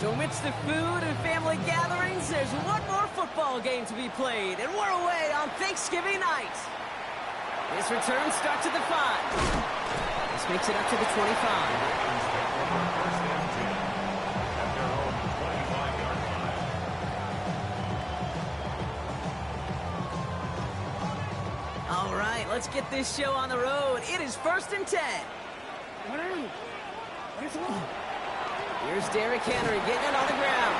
So amidst the food and family gatherings, there's one more football game to be played, and we're away on Thanksgiving night. This return starts at the 5. This makes it up to the 25. All right, let's get this show on the road. It is 1st and 10. Here's Derrick Henry getting it on the ground.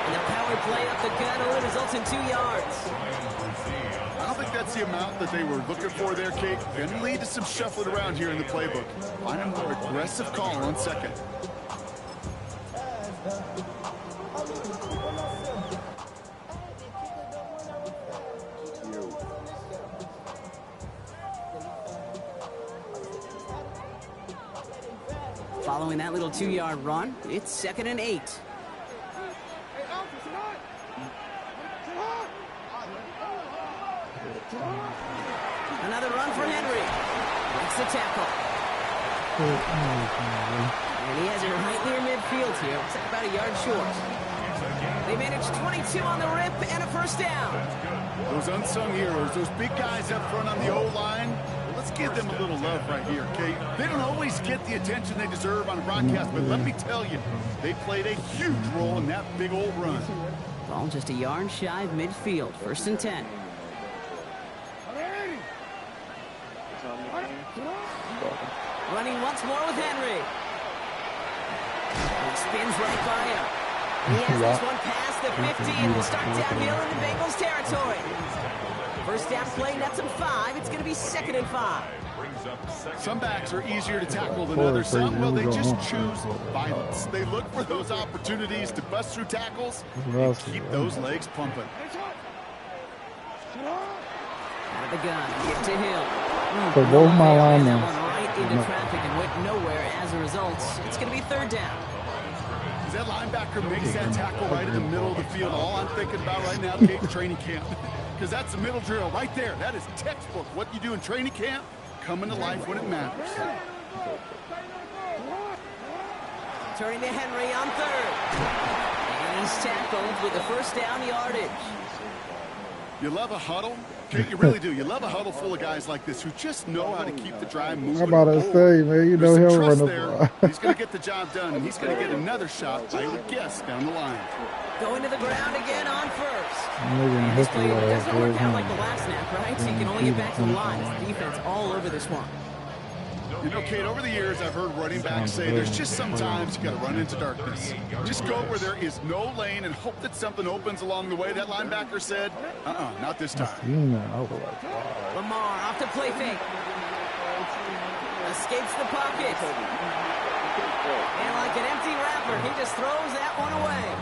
And the power play up the gut only results in 2 yards. I don't think that's the amount that they were looking for there, Kate. Going to lead to some shuffling around here in the playbook. Find a more aggressive call on 2nd. Following that little 2-yard run, it's 2nd and 8. Another run for Henry. Makes the tackle. And he has it right near midfield here. It's about a yard short. They managed 22 on the rip and a 1st down. Those unsung heroes, those big guys up front on the O-line, let's give them a little love right here, Kate. They don't always get the attention they deserve on a broadcast, but let me tell you, they played a huge role in that big old run. Ball just a yard shy of midfield. 1st and 10. Running once more with Henry. He spins right by him. He has this one past the 50 and will start downhill in the Bengals territory. 1st down play, nets him 5. It's going to be 2nd and 5. Some backs are easier to tackle than others. Some, well, they just choose violence. They look for those opportunities to bust through tackles and keep those legs pumping. Out of the gun, get to Hill. For both my linemen. Right into traffic and went nowhere as a result. It's going to be 3rd down. As that linebacker makes that tackle right in the middle of the field, all I'm thinking about right now, Kate, training camp. Because that's the middle drill right there. That is textbook. What you do in training camp, coming to life when it matters. Turning to Henry on 3rd. And he's tackled with the 1st down yardage. You love a huddle? Kate, you really do. You love a huddle full of guys like this who just know how to keep the drive moving. How about I say, man, you know he'll run there. He's going to get the job done, and he's going to get another shot, I would guess, down the line. Going to the ground again on 1st. And this play doesn't work out like the last snap, right? So you can only get back to the line. It's defense all over this one. You know, Kate, over the years, I've heard running backs say there's just sometimes you got to run into darkness. Just go where there is no lane and hope that something opens along the way. That linebacker said, not this time. Lamar off to play fake. Escapes the pocket. And like an empty wrapper, he just throws that one away.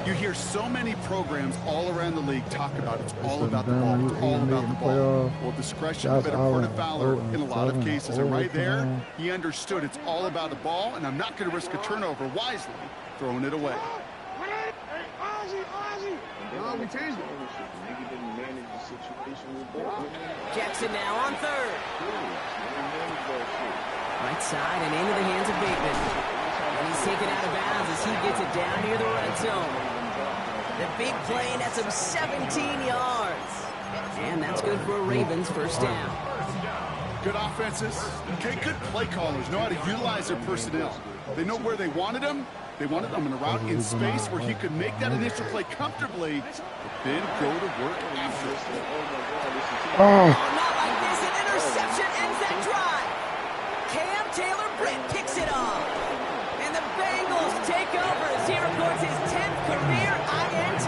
You hear so many programs all around the league talk about it's all about the ball. It's all about the ball. Well, discretion of Porter Fowler in a lot of cases. And right there, he understood it's all about the ball, and I'm not going to risk a turnover wisely throwing it away. Jackson now on 3rd. Right side and into the hands of Bateman. And he's taken out of bounds as he gets it down near the red zone. The big play nets him 17 yards. And that's good for a Ravens 1st down. Good offenses. Okay, good play callers know how to utilize their personnel. They know where they wanted them. They wanted them in a route in space where he could make that initial play comfortably, but then go to work after. Oh, not like this. An interception ends that drive. Cam Taylor-Britt picks it off. And the Bengals take over as he records his 10th career INT.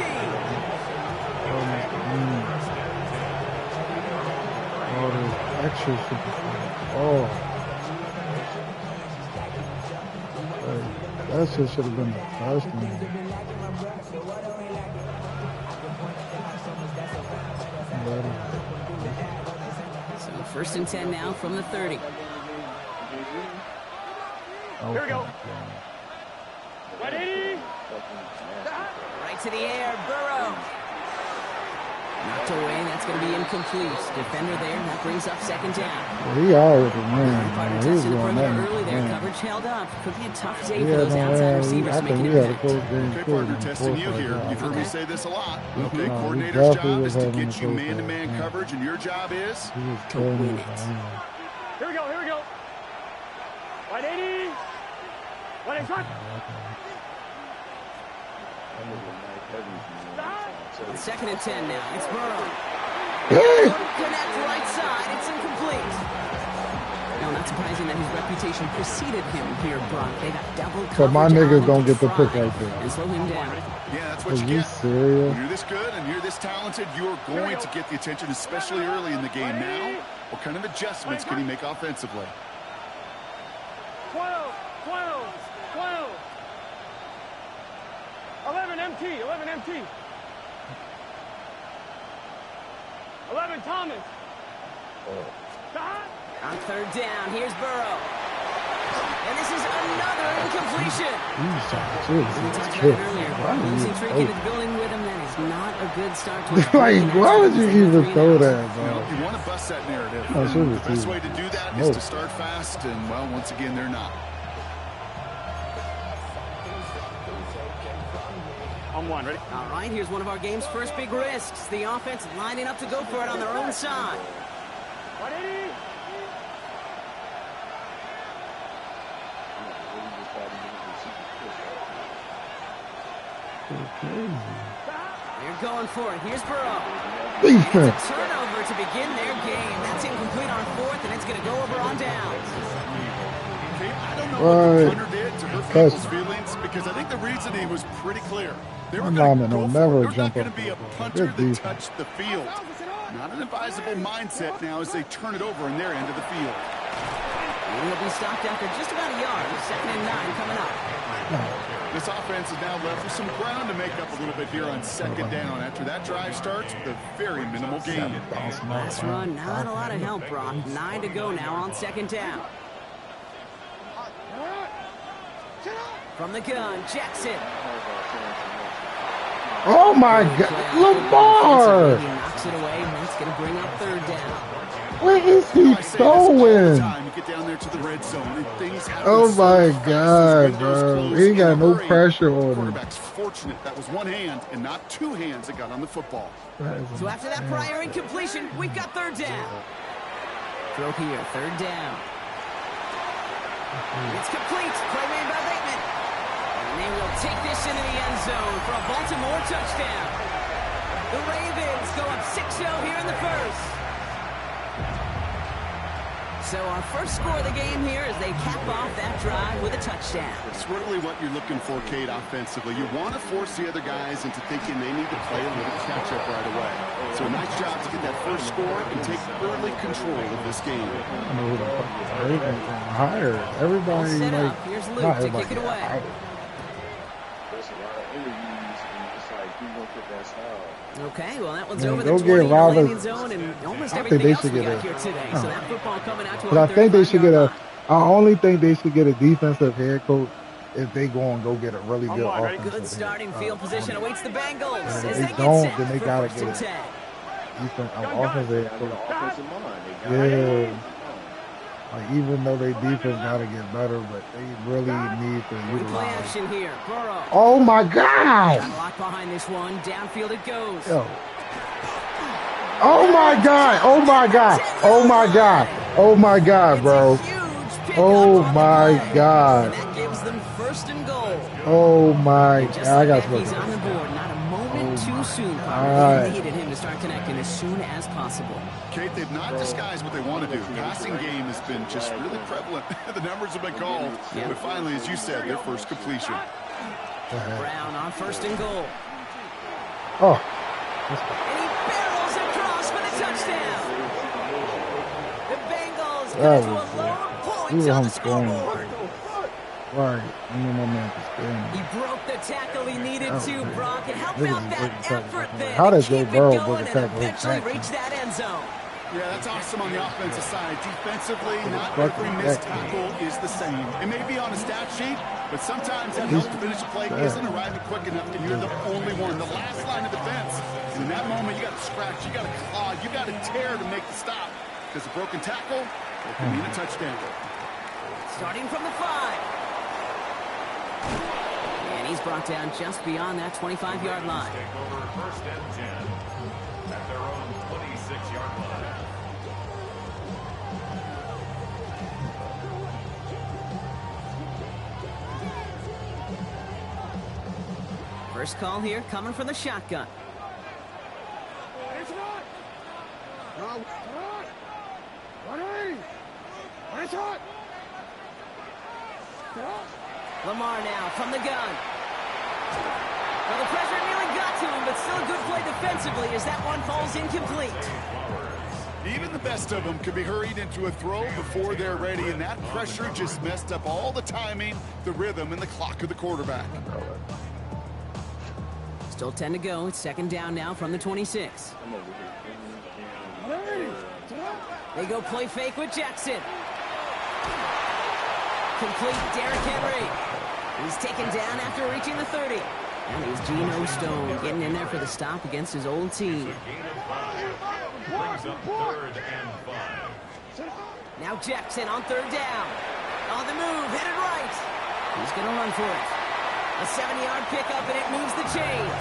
That shit should have been the first one. So 1st and 10 now from the 30. Here we go. Ready? Right to the air, Burrow. Knocked away, that's going to be incomplete. Defender there, and that brings up second down. Well, he already man. Partner He was tested the going perimeter that early there. man. Coverage held up. Could be a tough day for Yeah, those outside receivers I to make think an we had a impact. close game. Okay, partner testing you here. You've heard me say this a lot. Okay, coordinator's job is to get you man-to-man coverage, and your job is to win it. Here we go, here we go. 180. 180. On 2nd and 10 now. It's Burrow. Hey! Connect right side. It's incomplete. Now, not surprising that his reputation preceded him here, Brock. They got double coverage. So my niggas don't get the Fry pick right there. and slow him down. Yeah, that's what Are you you get. serious? When you're this good and you're this talented, you're going to get the attention, especially early in the game. Now, what kind of adjustments can he make offensively? 12. 11 MT. 11 MT. 11 Thomas. On 3rd down, here's Burrow. And this is another incompletion. We talked about it earlier. Losing streak into the building with him, that is not a good start to a Like, why would you even throw that, You know, bro? you want to bust that narrative. Oh, sure The best too. way to do that is to start fast, and, well, once again, they're not. On one, ready? All right, here's one of our game's first big risks. The offense lining up to go for it on their own side. 180. They're going for it. Here's Burrow. Defense. It's a turnover to begin their game. That's incomplete on 4th, and it's going to go over on downs. Okay, I don't know what the punter did to hurt people's feelings, because I think the reasoning was pretty clear. They were going to go for it. They're not going to be a punter that touched the field. Not an advisable mindset now as they turn it over in their end of the field. And he'll be stopped after just about a yard. 2nd and 9 coming up. This offense is now left with some ground to make up a little bit here on 2nd down after that drive starts with a very minimal gain. Last run, not a lot of help, Brock. 9 to go now on 2nd down. From the gun, Jackson. Oh my God, Lamar! He knocks it away, and that's going to bring up 3rd down. Where is he going? Oh my God, bro. He ain't got no pressure on him. Quarterback's fortunate that was one hand and not two hands that got on the football. So after that prior incompletion, we've got 3rd down. Throw here, 3rd down. It's complete. Play made by Bateman. And they will take this into the end zone for a Baltimore touchdown. The Ravens go up 6-0 here in the first. So our first score of the game here as they cap off that drive with a touchdown. It's really what you're looking for, Kate, offensively. You want to force the other guys into thinking they need to play a little catch-up right away. So a nice job to get that first score and take early control of this game. I know who the fuck Ravens are higher. Everybody, Set like, up. Here's not Luke to everybody kick it away. higher. Okay, well, that one's Man, over the go 20 get in the Robert. landing zone and almost I think everything they else should we get got a- here today. So that football coming out to But I our think they should get 35-yard a. I only think they should get a defensive head coach if they go and go get a really good offensive Good starting field position awaits the Bengals. If as they get don't, set then they for gotta 1st get and it. 10. offensive head coach. Yeah. Like, even though they defense gotta get better, but they really need to Play utilize. action here. Burrow. Oh my Got God! locked behind this one. Downfield it goes. Yo. Oh my God! Oh my God! Oh my God! Oh my God, bro! It's a huge pickup Oh on the my play. God! And that gives them 1st and goal. Oh my Just God! I like got that, he's to on the board. Not a moment too soon. God. They needed him to start connecting as soon as possible. Kate, they've not disguised what they want to do. Passing game has been just really prevalent. The numbers have been called. Yeah. But finally, as you said, their first completion. Brown on 1st and goal. Oh, And he barrels across for the touchdown. The Bengals That get to a was, lower he point was on on the scoring. scoreboard. right. I mean, my man was scaring He me. broke the tackle he needed That was to, great. Brock, and help Look at out his that break tackle. effort then. How to did Joe keep it Burrow going break a and tackle? eventually Exactly. reach that end zone. Yeah, that's awesome on the offensive side. Defensively, not fucking every missed heck. tackle is the same. It may be on a stat sheet, but sometimes that help to finish a play isn't arriving quick enough, and you're the only one. The last line of defense. And in that moment, you got to scratch, you got to claw, you got to tear to make the stop. Because a broken tackle will mean a touchdown. Starting from the 5. And he's brought down just beyond that 25-yard line. Take over 1st and 10 at their own 26-yard line. First call here coming from the shotgun. Lamar now from the gun. Well, the pressure nearly got to him, but still a good play defensively as that one falls incomplete. Even the best of them could be hurried into a throw before they're ready, and that pressure just messed up all the timing, the rhythm, and the clock of the quarterback. Still 10 to go. It's 2nd down now from the 26. They go play fake with Jackson. Complete Derrick Henry. He's taken down after reaching the 30. And he's Geno Stone getting in there for the stop against his old team. Brings up 3rd and 5. Now Jackson on 3rd down. On the move, headed right. He's going to run for it. A 7-yard pickup, and it moves the chains.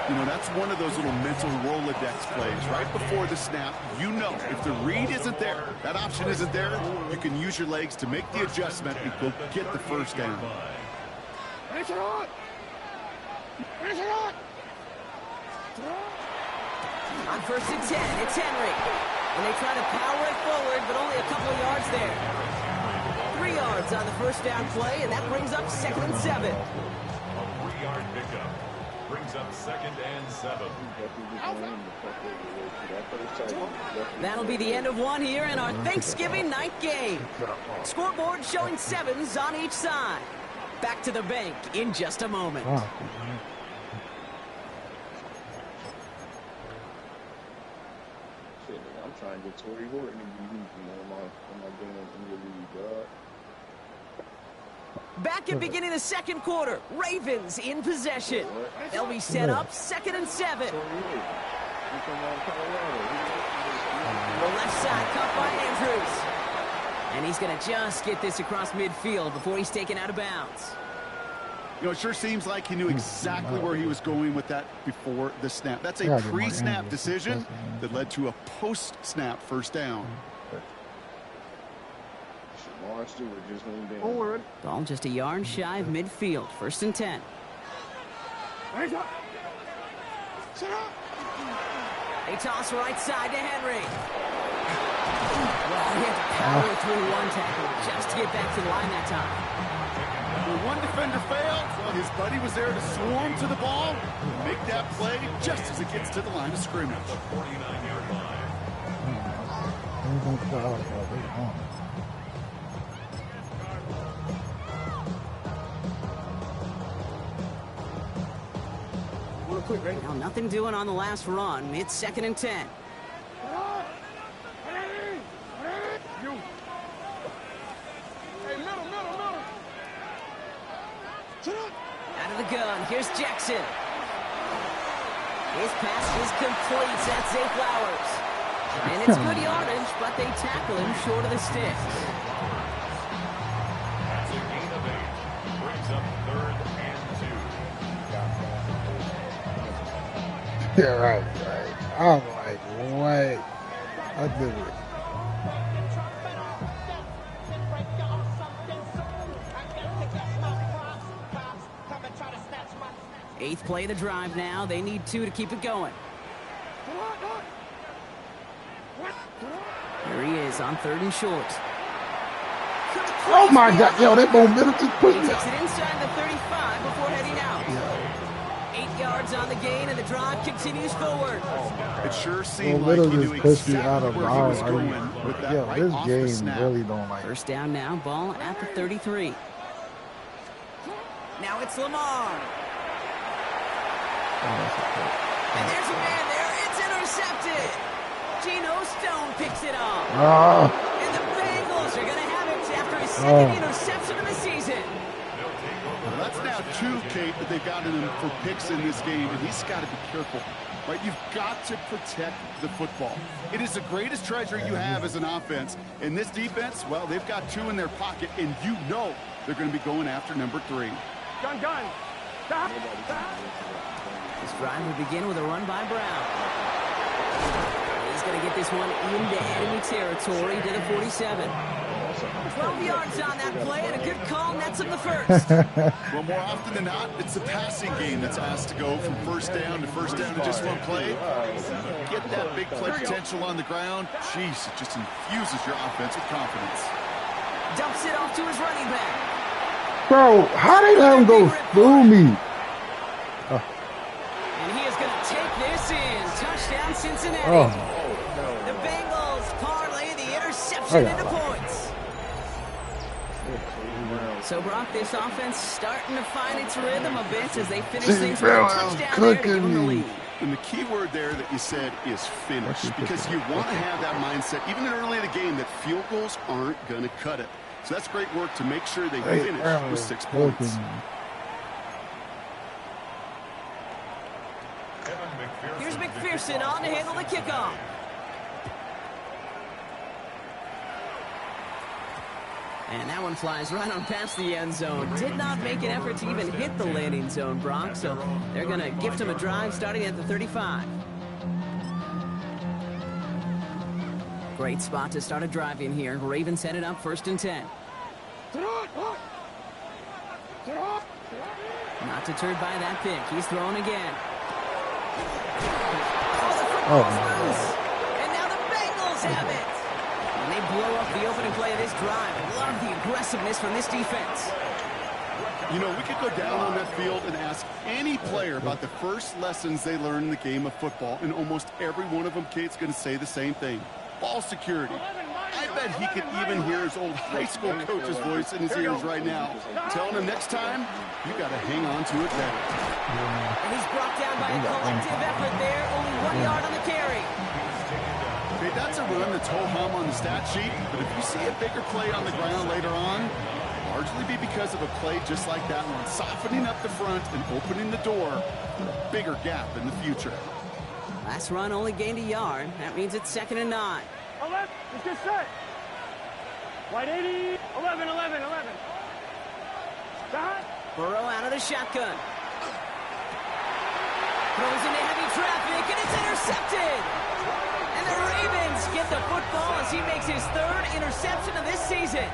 You know, that's one of those little mental Rolodex plays. Right before the snap, you know if the read isn't there, that option isn't there, you can use your legs to make the adjustment and go get the 1st down. On 1st and 10, it's Henry. And they try to power it forward, but only a couple of yards there. 3 yards on the 1st down play, and that brings up 2nd and 7. A 3-yard pickup brings up 2nd and 7. That'll be the end of one here in our Thanksgiving night game. Scoreboard showing 7s on each side. Back to the bank in just a moment. I'm trying to get Tory Horton and am I doing in the league, Back at beginning of the 2nd quarter. Ravens in possession. They'll be set up 2nd and 7. The left side caught by Andrews. And he's going to just get this across midfield before he's taken out of bounds. You know, it sure seems like he knew exactly where he was going with that before the snap. That's a pre-snap decision that led to a post-snap 1st down. Ball just a yard shy of midfield. 1st and 10. They toss right side to Henry. Well, he had to power through one tackle just to get back to the line that time. When one defender failed, well, his buddy was there to swarm to the ball and make that play just as it gets to the line of scrimmage. The 49-yard line. Now nothing doing on the last run. It's 2nd and 10. Out of the gun, here's Jackson. His pass is complete. That's Zay Flowers. And it's good yardage, but they tackle him short of the sticks. That's a gain of 8. Brings up 3rd and 2. Yeah, right. I'm like, wait. I did it. Eighth play of the drive now. They need 2 to keep it going. Here he is on 3rd and short. Oh my God, yo, that momentum just pushed He me. takes it inside the 35 before heading out. 8 yards on the gain, and the drive continues forward. It sure seemed Well, like he knew just pushed me out exactly of where he was bounds. going with that Yo, right this off the game snap. really don't like. 1st down now, ball at the 33. Now it's Lamar. And there's a man there. It's intercepted. Geno Stone picks it up. And the Bengals are going to have it after his 2nd interception of the season. They'll take over Well, that's now 2, Kate, that they've gotten him for picks in this game, and he's got to be careful. Right? You've got to protect the football. It is the greatest treasure you have as an offense. And this defense, well, they've got 2 in their pocket, and you know they're going to be going after number 3. Gun. Stop. This drive will begin with a run by Brown. He's going to get this one into enemy territory to the 47. 12 yards on that play, and a good call nets him the first. Well, more often than not, it's the passing game that's asked to go from first down in just one play. Get that big play potential on the ground. Jeez, it just infuses your offense with confidence. Dumps it off to his running back. Bro, how did let him go through me? And he is going to take this in. Touchdown, Cincinnati. Oh. The Bengals parlay the interception into points. So, Brock, this offense starting to find its rhythm a bit as they finish things with a touchdown there to give them the lead. And the key word there that you said is finish, because you want to have that mindset, even early in the game, that field goals aren't going to cut it. So that's great work to make sure they finish with 6 points. Here's McPherson on to handle the kickoff. And that one flies right on past the end zone. Did not make an effort to even hit the landing zone, Brock. So they're going to gift him a drive starting at the 35. Great spot to start a drive in here. Ravens headed up 1st and 10. Not deterred by that pick. He's throwing again. Oh, and now the Bengals have it. And they blow up the opening play of this drive. Love the aggressiveness from this defense. You know, we could go down on that field and ask any player about the first lessons they learned in the game of football, and almost every one of them, Kate's going to say the same thing. Ball security. I bet he could even hear his old high school coach's voice in his ears right now, telling him next time, you got to hang on to it better. And he's brought down by a collective effort there. Only 1 yard on the carry. Okay, that's a run that's ho-hum on the stat sheet, but if you see a bigger play on the ground later on, largely be because of a play just like that one, softening up the front and opening the door for a bigger gap in the future. Last run only gained a yard. That means it's 2nd and 9. Left, it's just set. Wide 80, 11. Stop. Burrow out of the shotgun. Throws into heavy traffic, and it's intercepted. And the Ravens get the football as he makes his 3rd interception of this season.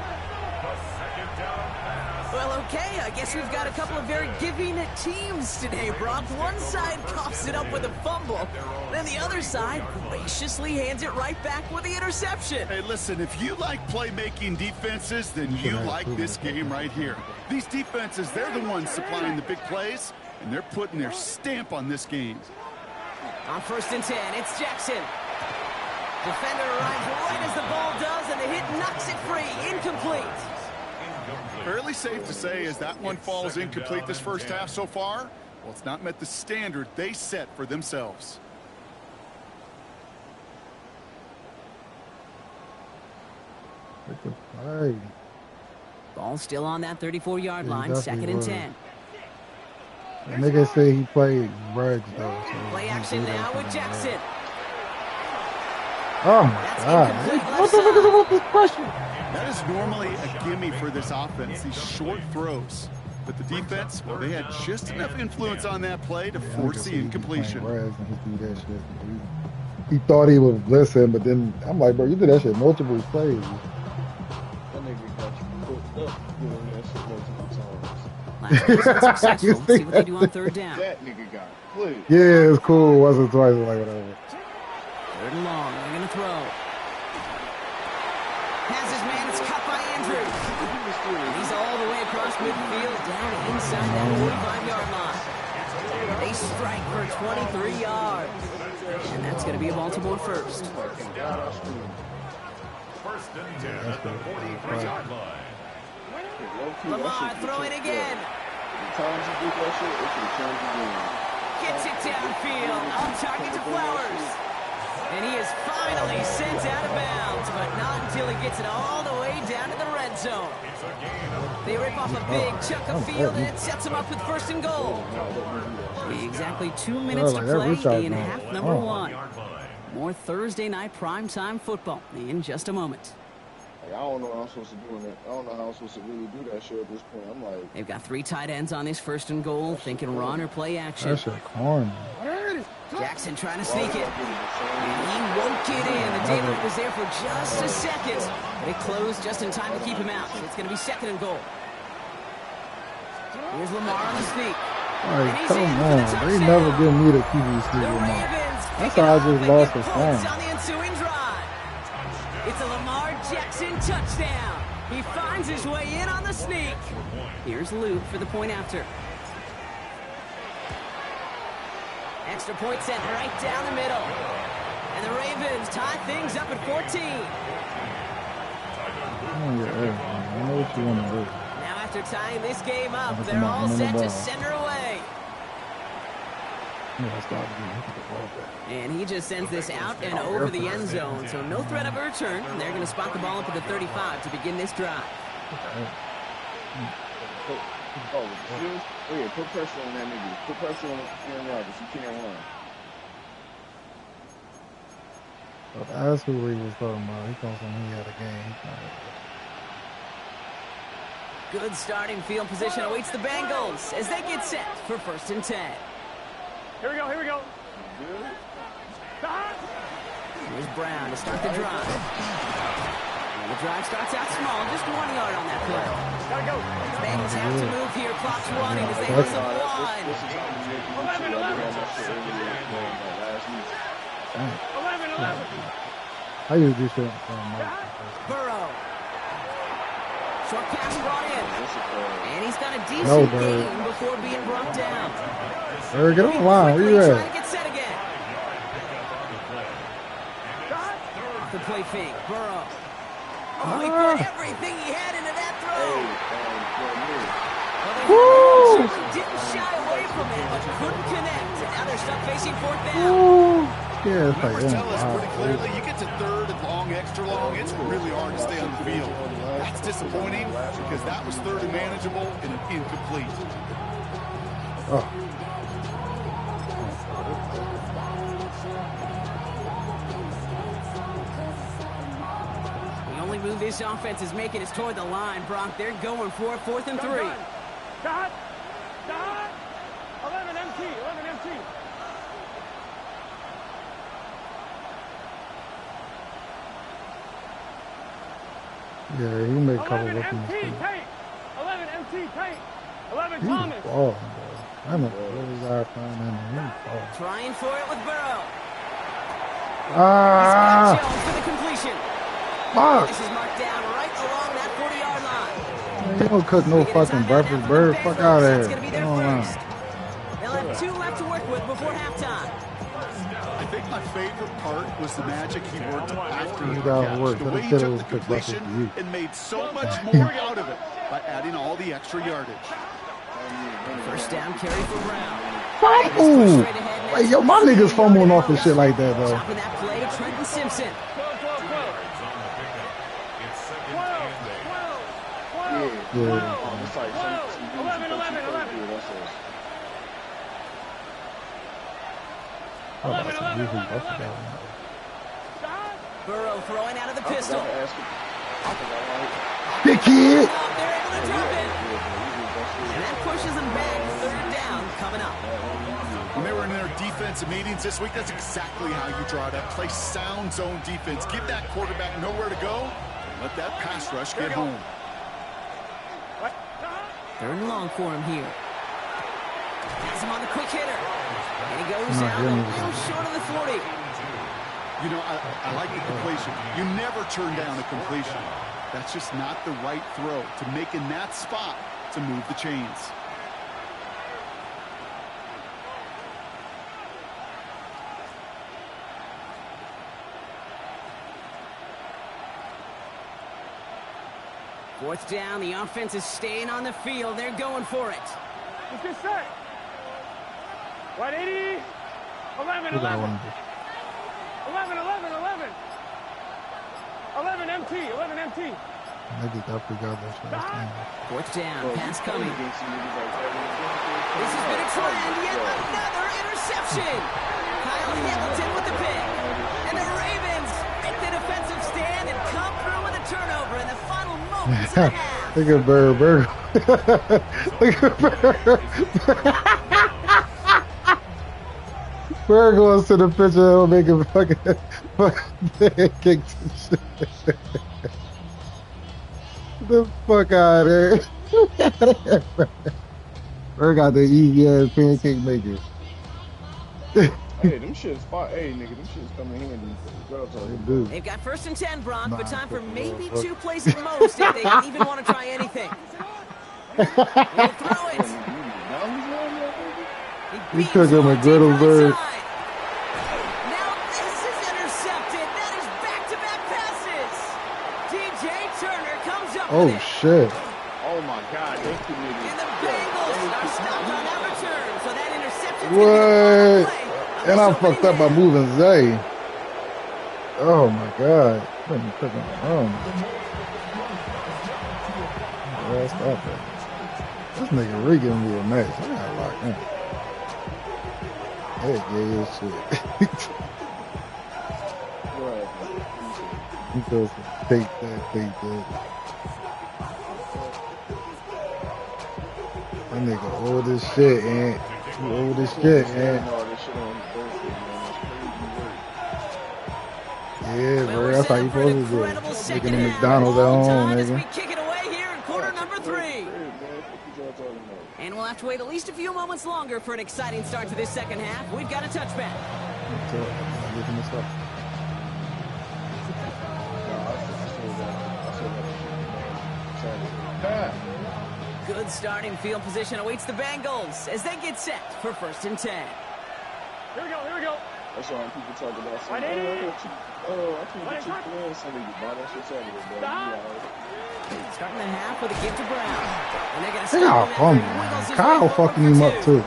Well, okay, I guess we've got a couple of very giving teams today, Brock. One side coughs it up with a fumble, then the other side graciously hands it right back with the interception. Hey, listen, if you like playmaking defenses, then you like this game right here. These defenses, they're the ones supplying the big plays, and they're putting their stamp on this game. On 1st and 10, it's Jackson. Defender arrives right as the ball does, and the hit knocks it free. Incomplete. Fairly safe to say as that one falls incomplete this first half so far, well, it's not met the standard they set for themselves. Ball still on that 34-yard line, 2nd and 10. The nigga say he played Reds, though. So play action now with Jackson. Oh, my God. What the fuck is about this pressure? That is normally a gimme for this offense, these short throws. But the defense, well, they had just enough influence on that play to force the incompletion. He thought he was blitzing, but then I'm like, bro, you did that shit multiple plays. Last see what they do on 3rd down. That nigga got played. Yeah, it's cool. Once or twice, like whatever. 3rd and long. They're going to throw. Has his man. It's caught by Andrews. He's all the way across midfield, down inside that 45-yard line. They strike for 23 yards. And that's going to be a Baltimore first. 1st and 10 at the 43-yard line. Lamar throwing again. Gets it downfield. On target to Flowers. And he is finally sent out of bounds, but not until he gets it all the way down to the red zone. It's a gain of They rip off a big chunk of field, and it sets them up with 1st and goal. Exactly 2 minutes to play in half number 1. More Thursday night primetime football in just a moment. Like, I don't know how I'm supposed to do that. I don't know how I'm supposed to really do that shit at this point. I'm like... They've got 3 tight ends on this 1st and goal, thinking run or play action. That's a corner. Jackson trying to sneak it. And he won't get in. The daylight was there for just a second. But it closed just in time to keep him out. It's going to be 2nd and goal. Here's Lamar on the sneak. Like, come on. They never give me the QB sneak Lamar. That's how I just lost the phone. On the ensuing drive. It's a Lamar Jackson touchdown. He finds his way in on the sneak. Here's Luke for the point after. Extra point set right down the middle. And the Ravens tie things up at 14. I know what you want to do. Now after tying this game up, they're all set to send her away. And he just sends this out and over the end zone, so no threat of a return. And they're going to spot the ball up at the 35 to begin this drive. Yeah, put pressure on that nigga. Put pressure on Aaron Rodgers. He can't run. That's who we was talking about. He comes when he had a game. Good starting field position awaits the Bengals as they get set for 1st and 10. Here we go, here we go. Here's Brown to start the drive. And the drive starts out small, just 1 yard on that play. Gotta go. Bengals have to move here, clock's running as they hit the line. 11. I use this shit. Burrow. Short pass brought in. And he's got a decent gain before being brought down. There, get on the line. Where you at? Trying to get set again. Off the play fake. Burrow. Oh, he put everything he had into that throw. Well, he didn't shy away from it, but couldn't connect. And now they're stuck facing 4th down. Yeah, it's like, Numbers tell us pretty clearly, you get to 3rd and long, extra long, it's really hard to stay on the field. That's disappointing because that was 3rd and manageable and incomplete. The only move this offense is making is toward the line, Brock. They're going for it, 4th and 3. Dot. 11 MT. Yeah, he made a couple 11 of MT mistakes. Tate. 11 MT Tate. 11 He Thomas. was balling, bro. I know really got fine in there. Trying for it with Burrow. Ah! Jones for the completion. Fuck! This is marked down right along that 40-yard line. You don't cook no fucking breakfast, bird. Fuck out of here. That's going to be their first. They'll have 2 left to work with before halftime. I think my favorite part was the magic he worked after the got catch. work. The way he That took was the good completion breakfast for you. and made so much more out of it by adding all the extra yardage. First down carry for Brown. Ooh! Hey, yo, my niggas fumbling off and shit like that, though. Stopping that play, Trenton Simpson. Yeah. Burrow throwing out of the pistol. Big kid! They're able to drop it. And that pushes them back. 3rd down coming up. When they were in their defensive meetings this week, that's exactly how you draw it up. Play sound zone defense. Give that quarterback nowhere to go. And let that pass rush get home. 3rd and long for him here. Has him on the quick hitter. And he goes out a little short of the 40. You know, I like the completion. You never turn down a completion. That's just not the right throw to make in that spot to move the chains. Fourth down, the offense is staying on the field. They're going for it. Let's get set. 180. 11. 11 MT. Niggas definitely got this last time. Fourth down, pass coming. This has been a trend, yet another interception. Kyle Hamilton with the pick. And the Ravens break the defensive stand and come through with a turnover in the final moments of the half. Look at Bird. Look at Bird. Bird goes to the picture and making fucking pancakes and shit. The fuck out of there. Bird got the easy ass pancake maker. Hey, them shit's fire. Hey, nigga, them shit's coming in handy. They've got 1st and 10, Brock, but time for maybe 2 plays at most if they even want to try anything. He'll throw it. He took him a griddle bird. Now this is intercepted. That is back-to-back passes. DJ Turner comes up with it. Shit. Oh my God, they committed. And the Bengals are stopped on that return, so that interception. What? And I fucked up by moving Zay. Oh my God. Oh stop that. This nigga rigging me a match. I gotta lock in. Hey, yeah, shit. He goes to take that. That nigga old as shit, and he old as shit, and yeah, bro, that's how you supposed to do it. Making a McDonald's at home, nigga. Kick it away here in quarter number 3. And we'll have to wait at least a few moments longer for an exciting start to this second half. We've got a touchback. Good starting field position awaits the Bengals as they get set for 1st and 10. Here we go. That's why people talk about some. I can't get you playing something. You buy that shit Saturday, bro. Starting the half with a give to Brown. And they're going to Kyle fucking him up too.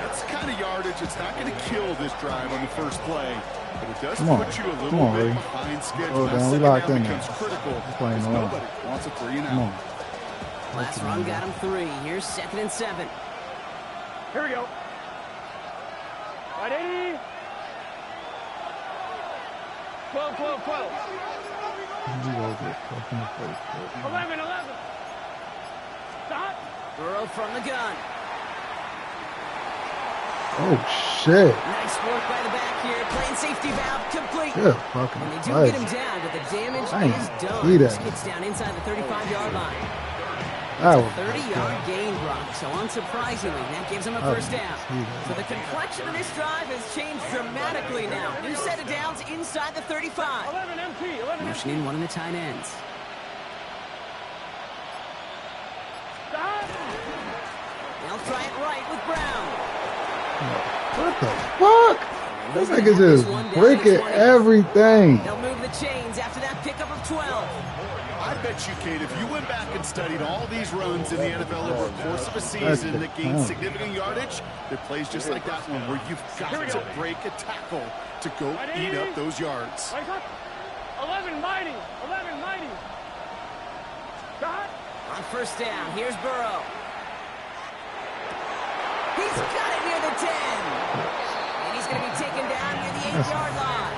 That's the kind of yardage it's not going to kill this drive on the first play, but it does put you a little bit behind schedule. That second down becomes critical because nobody wants a 3 and out. Last run got him 3. Here's 2nd and 7. Here we go. 180. 12. 11. Stop. Burrow from the gun. Oh shit. Nice work by the back here. Playing safety valve complete. Yeah, fucking and they do get him down, but the damage is done. Gets down inside the 35-yard line. It's a 30-yard gain, Brock, so unsurprisingly, that gives him a 1st down. So the complexion of this drive has changed dramatically now. New set of downs inside the 35. 11 MP. Motioning one of the tight ends. Stop. They'll try it right with Brown. What the fuck? This nigga just breaking everything. They'll move the chains after that pickup of 12. I bet you, Kate, if you went back and studied all these runs in the NFL over a course of a season that gained significant yardage, there are plays just like that one where you've got to break a tackle to go eat up those yards. 11 mighty. Stop. On 1st down, here's Burrow. He's got it near the 10. And he's going to be taken down near the 8-yard line.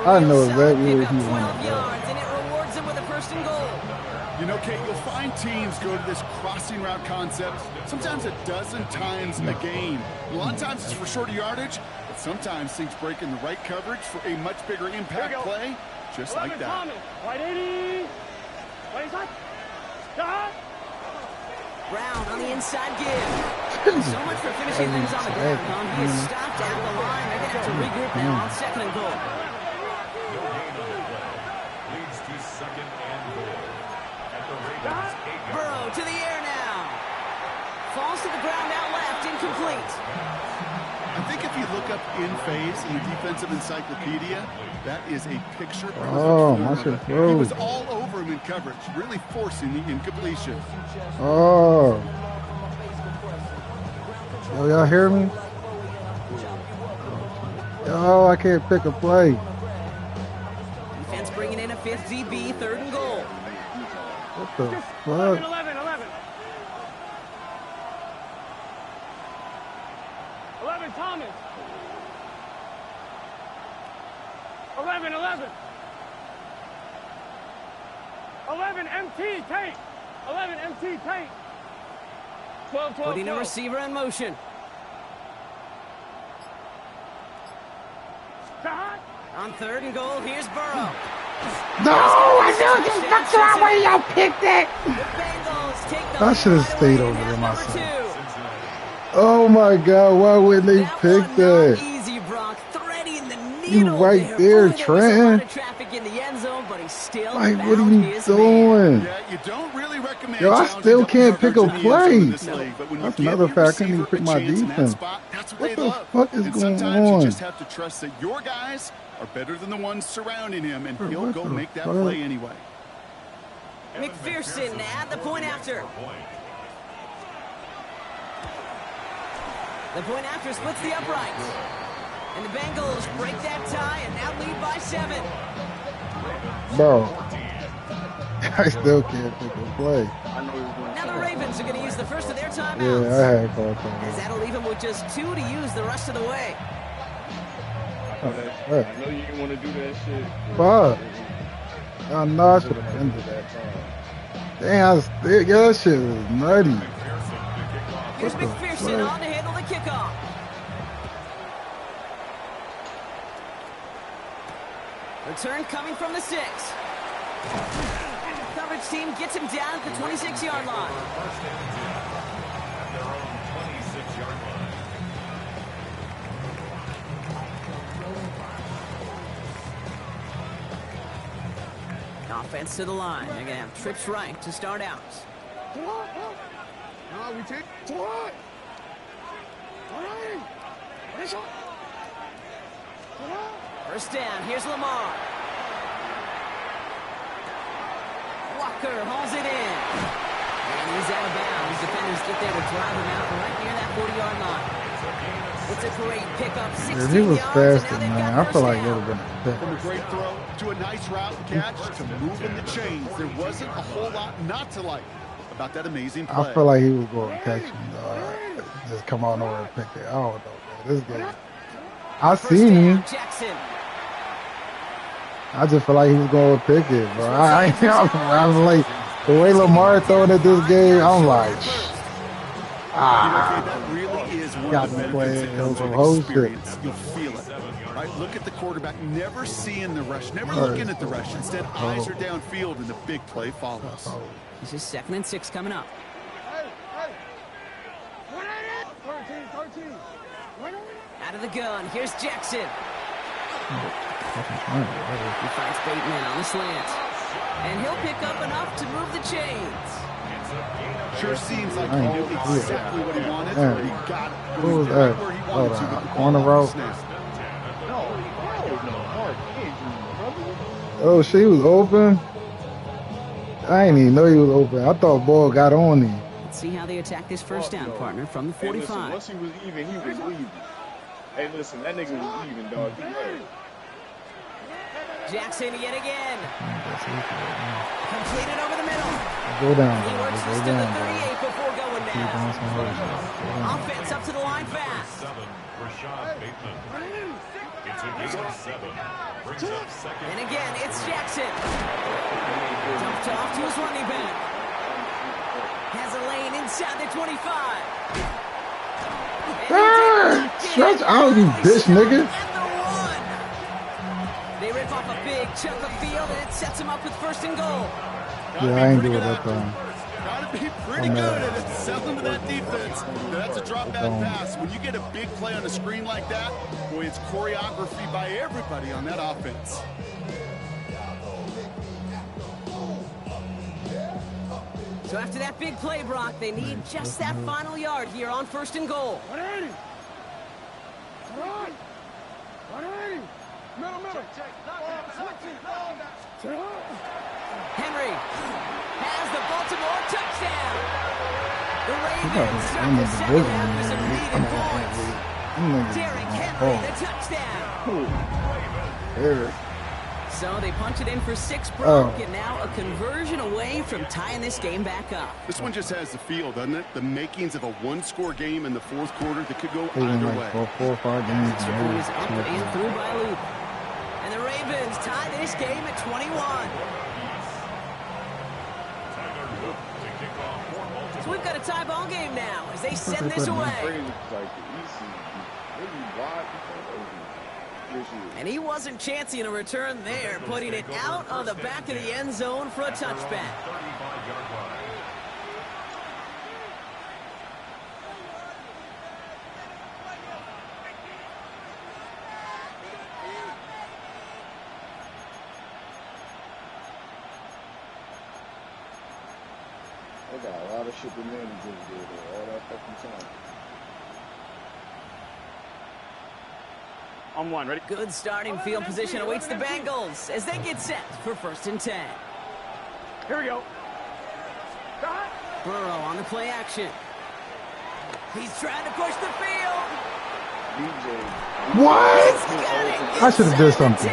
I know exactly where he went. And it rewards him with a 1st and goal. You know, Kate, you'll find teams go to this crossing route concept sometimes a dozen times a game. A lot of times it's for shorter yardage, but sometimes things break in the right coverage for a much bigger impact play, just like that. 180. Stop. Brown on the inside give. So much for finishing things on the ground, Tom. He is stopped at the line. They're going to have to regroup now on 2nd and goal. Leads to 2nd and goal. At the Ravens 8-yard. Burrow to the air now. Falls to the ground out left, incomplete. I think if you look up in phase in the defensive encyclopedia, that is a picture. Oh, my shit He was all over him in coverage, really forcing the incompletion. Oh. Yo, y'all hear me? Yo, I can't pick a play. Defense bringing in a fifth DB, 3rd and goal. What the fuck? 11. 11, Thomas. 11. 11, MT, Tate. 11, MT, Tate. 12. Putting a receiver in motion. On 3rd and goal, here's Burrow. No, I knew this. That's why way y'all picked that. The Bengals take the I should have lead stayed away over in there half myself. number 2. Oh my God, why wouldn't they pick One that? not easy, Brock. Threading the You needle right there, Boy, there was a lot Trenton. of traffic in the end zone, but he still Like, what are found you his man. doing? Yeah, you don't really recommend Yo, I challenging still double can't pick a coverage in the end zone in this play. league, but when That's you give another your fact. I couldn't even receiver pick a my chance in that defense. spot, that's what What they the love. fuck is And going sometimes on? you just have to trust that your guys are better than the ones surrounding him, and he'll What go the make that fuck? play anyway. McPherson at the point after. The point after splits the uprights. And the Bengals break that tie and now lead by 7. Bro, I still can't pick a play. Now the Ravens are going to use the first of their timeouts. Yeah, I had called As that. that'll leave them with just 2 to use the rest of the way. I know you didn't want to do that shit. Fuck. I know I should have ended that. Damn, that shit was nutty. Here's What the McPherson fuck? on to handle the kickoff. Return coming from the 6. Coverage team gets him down at the 26-yard line. Their own 26-yard line. Offense to the line. They're going to have trips right to start out. No, we take First down. Here's Lamar. Walker hauls it in. And he's out of bounds. Defenders get there to drive him out right near that 40-yard line. It's a great pickup. 16 If he was yards, faster, and now they've man, got I feel first like it down. would have been a from a pick. great throw to a nice route and catch to moving the chains. There wasn't a whole lot not to like about that amazing play. I feel like he was going to catch me, though. Just come on over and pick it. I don't know, man. This game. I First seen down, him. Jackson. I just feel like he was going to pick it, bro. I was like, the way Lamar throwing at this game, I'm like, That really is one got of the to play benefits it. that comes It was a with whole experience. You'll feel it. Right? Look at the quarterback, never seeing the rush, never looking at the rush. Instead, eyes are downfield, and the big play follows. This is 2nd and 6 coming up. 13. Out of the gun. Here's Jackson. He finds Bateman on the slant. And he'll pick up enough to move the chains. Sure seems like he knew exactly what he wanted, Yeah. but he got it. Who was Going right that? where he Oh, wanted to the with the ball corner on the route? snap. Oh, she was open? I didn't even know he was open. I thought ball got on him. Let's see how they attack this first down, partner, from the Hey, listen, 45. once he was even, he was leaving. Hey, listen, that nigga was even, dog. He was. Jackson yet again. Completed over the middle. Go down, He bro. works Go this to the down, bro. 38 before going Keep down. on some hard shit. Go down. Offense up to the line fast. 7, Rashad Bateman. It's a gain of 7. Brings up 2nd. And again, it's Jackson. Dumped off to his running back. Has a lane inside the 25. Stretch out, you bitch, nigga. And the run. They rip off a big chunk of field, and it sets them up with 1st and goal. Yeah, I ain't do it that time. Gotta be pretty good at it, selling to that defense. Now, that's a drop back pass. When you get a big play on a screen like that, boy, it's choreography by everybody on that offense. So after that big play, Brock, they need just that final yard here on 1st and goal. 180. 180. Middle. Henry has the Baltimore touchdown. The Ravens start I'm the in the second division, half with some man. needed points. Derrick Henry, the touchdown. Eric. So they punch it in for 6, Brock, and now a conversion away from tying this game back up. This one just has the feel, doesn't it? The makings of a one-score game in the fourth quarter that could go They won either like way. 4 or 5 games. Extra point is up and through by Luke. And the Ravens tie this game at 21. So we've got a tie ball game now as they send this away. And he wasn't chancing a return there, putting it out on the back of the end zone for a touchback. I got a lot of shit the managers do there all that fucking time. On one, ready? Good starting field position awaits the Bengals as they get set for 1st and 10. Here we go. Burrow on the play action. He's trying to push the field. What? I should have did something.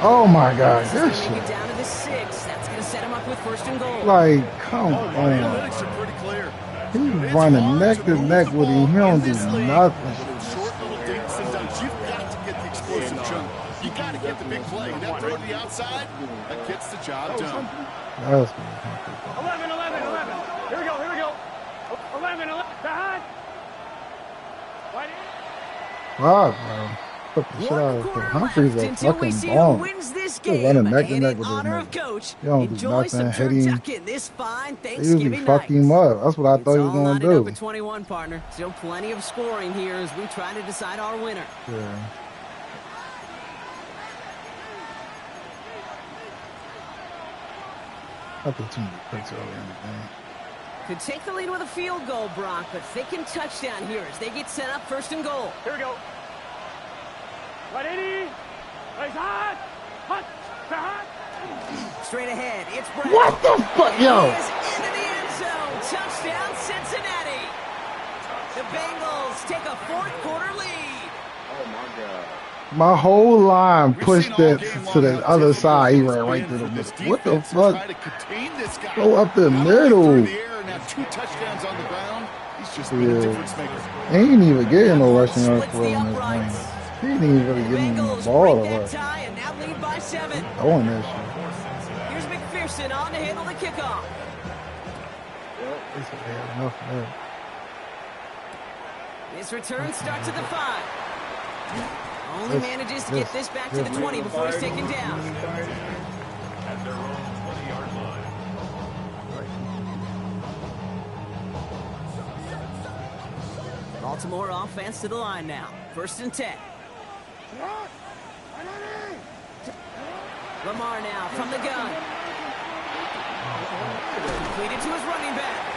Oh my God, this Get shit. down to the 6. That's going to set him up with 1st and goal. Like, come on. Analytics are pretty clear. He's running neck to neck with him. He don't do nothing. Short little dinks and dunks. You've got to get the explosive jump. You got to get the big play. And that throw to the outside, that gets the job done. That's 11, 11, 11. Here we go, here we go. 11, 11. Behind. Right in. wow, bro. Put the shit out of here. Humphrey's a Until we fucking see who bomb. wins this Just game. running neck to And neck in with this honor of nigga. Coach, He don't do enjoy some nothing, hit him. turducken this fine They usually Thanksgiving fuck night. him up. That's what I thought he was All going knotted to up do. at 21, partner. Still plenty of scoring here as we try to decide our winner. Yeah. I put too many picks early in the game. Could take the lead with a field goal, Brock, but thinking touchdown here as they get set up 1st and goal. Here we go. Right 80. Right hot. Hot. Behind. Straight ahead, it's Brown. What the fuck, yo? He is into the end zone. Touchdown, Cincinnati. The Bengals take a 4th quarter lead. Oh my God. My whole line We've pushed seen all it game to long the how other difficult side. He it's ran right been through the for this middle. What the defense to try fuck? to contain this guy. Go up the Not only middle. through the air and have 2 touchdowns on the ground. He's just been a difference maker. He ain't even getting no rushing yards Splits for the him in this game. uprights. He didn't even really The give him the Bengals ball to break that rush. tie and now lead by 7. Throwing that shit. Here's McPherson on to handle the kickoff. They said they had enough of that. This return starts at the 5. Only manages to get this back to the 20 before he's taken down. At their own 20-yard line. Baltimore offense to the line now. 1st and 10. Lamar now from the gun. Completed to his running back.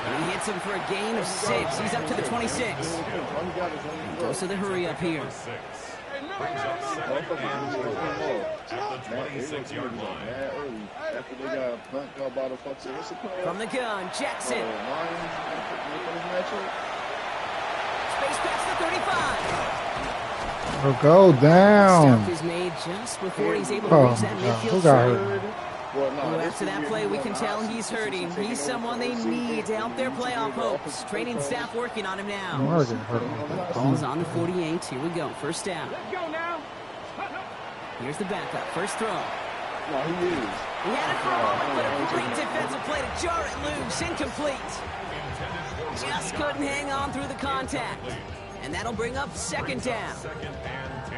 And he hits him for a gain of 6. He's up to the 26. Goes to the hurry up here. Brings up 2nd and 4 at the 26-yard line. After they got a punt called by the fuck, what's the play? From the gun, Jackson. Space past the 35. Oh, go down. Stop is made just before he's able to Oh, reach that my God. midfield Who got strip. hurt? Ooh, after that play, we can tell he's hurting. He's someone they need to help their playoff hopes. Training staff working on him now. Lamar getting hurt. Ball's on the 48. Here we go. 1st down. Let's go now. Here's the backup. First throw. No, he is. He had it for a moment, but a great defensive play to jar it loose. Incomplete. Just couldn't hang on through the contact. And that'll bring up 2nd down.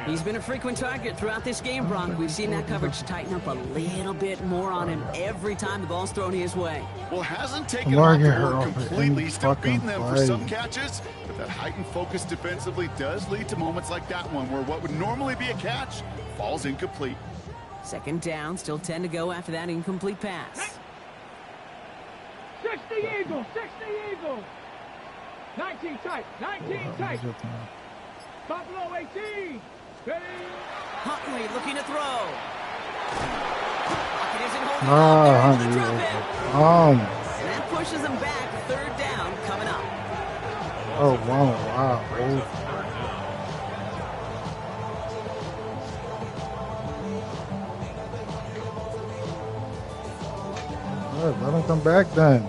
He's been a frequent target throughout this game, Bronk. We've seen that coverage tighten up a little bit more on him every time the ball's thrown his way. Well, hasn't taken Lamar off the get hurt board off of completely. any Still fucking beating them for play. some catches, but that heightened focus defensively does lead to moments like that one where what would normally be a catch falls incomplete. 2nd down, still 10 to go after that incomplete pass. 60 Eagles, 60 Eagles. 19 tight, 19 tight. Buffalo 18. Ready. Huntley looking to throw. Pocket isn't holding on. They're able to drop him. And that pushes them back. 3rd down coming up. Oh, wow, bro. Let them come back then.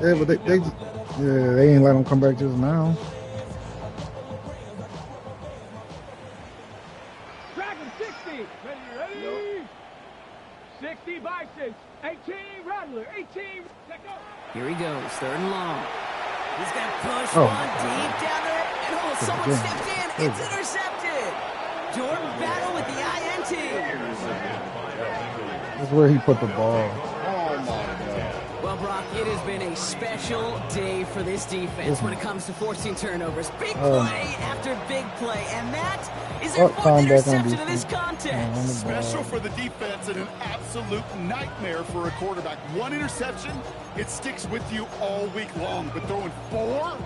Yeah, but they ain't let them come back just now. Dragon 60. Ready? 60 Bison. 18 Rattler. 18. Here he goes, 3rd and long. He's going to push Oh. one deep down there. And someone stepped in. It's intercepted. Jordan Battle with the INT. That's where he put the ball. Oh, my God. Well, Brock, it has been a special day for this defense when it comes to forcing turnovers. Big play after big play, and that is their 4th interception of this contest. Special for the defense and an absolute nightmare for a quarterback. 1 interception, it sticks with you all week long. But throwing 4,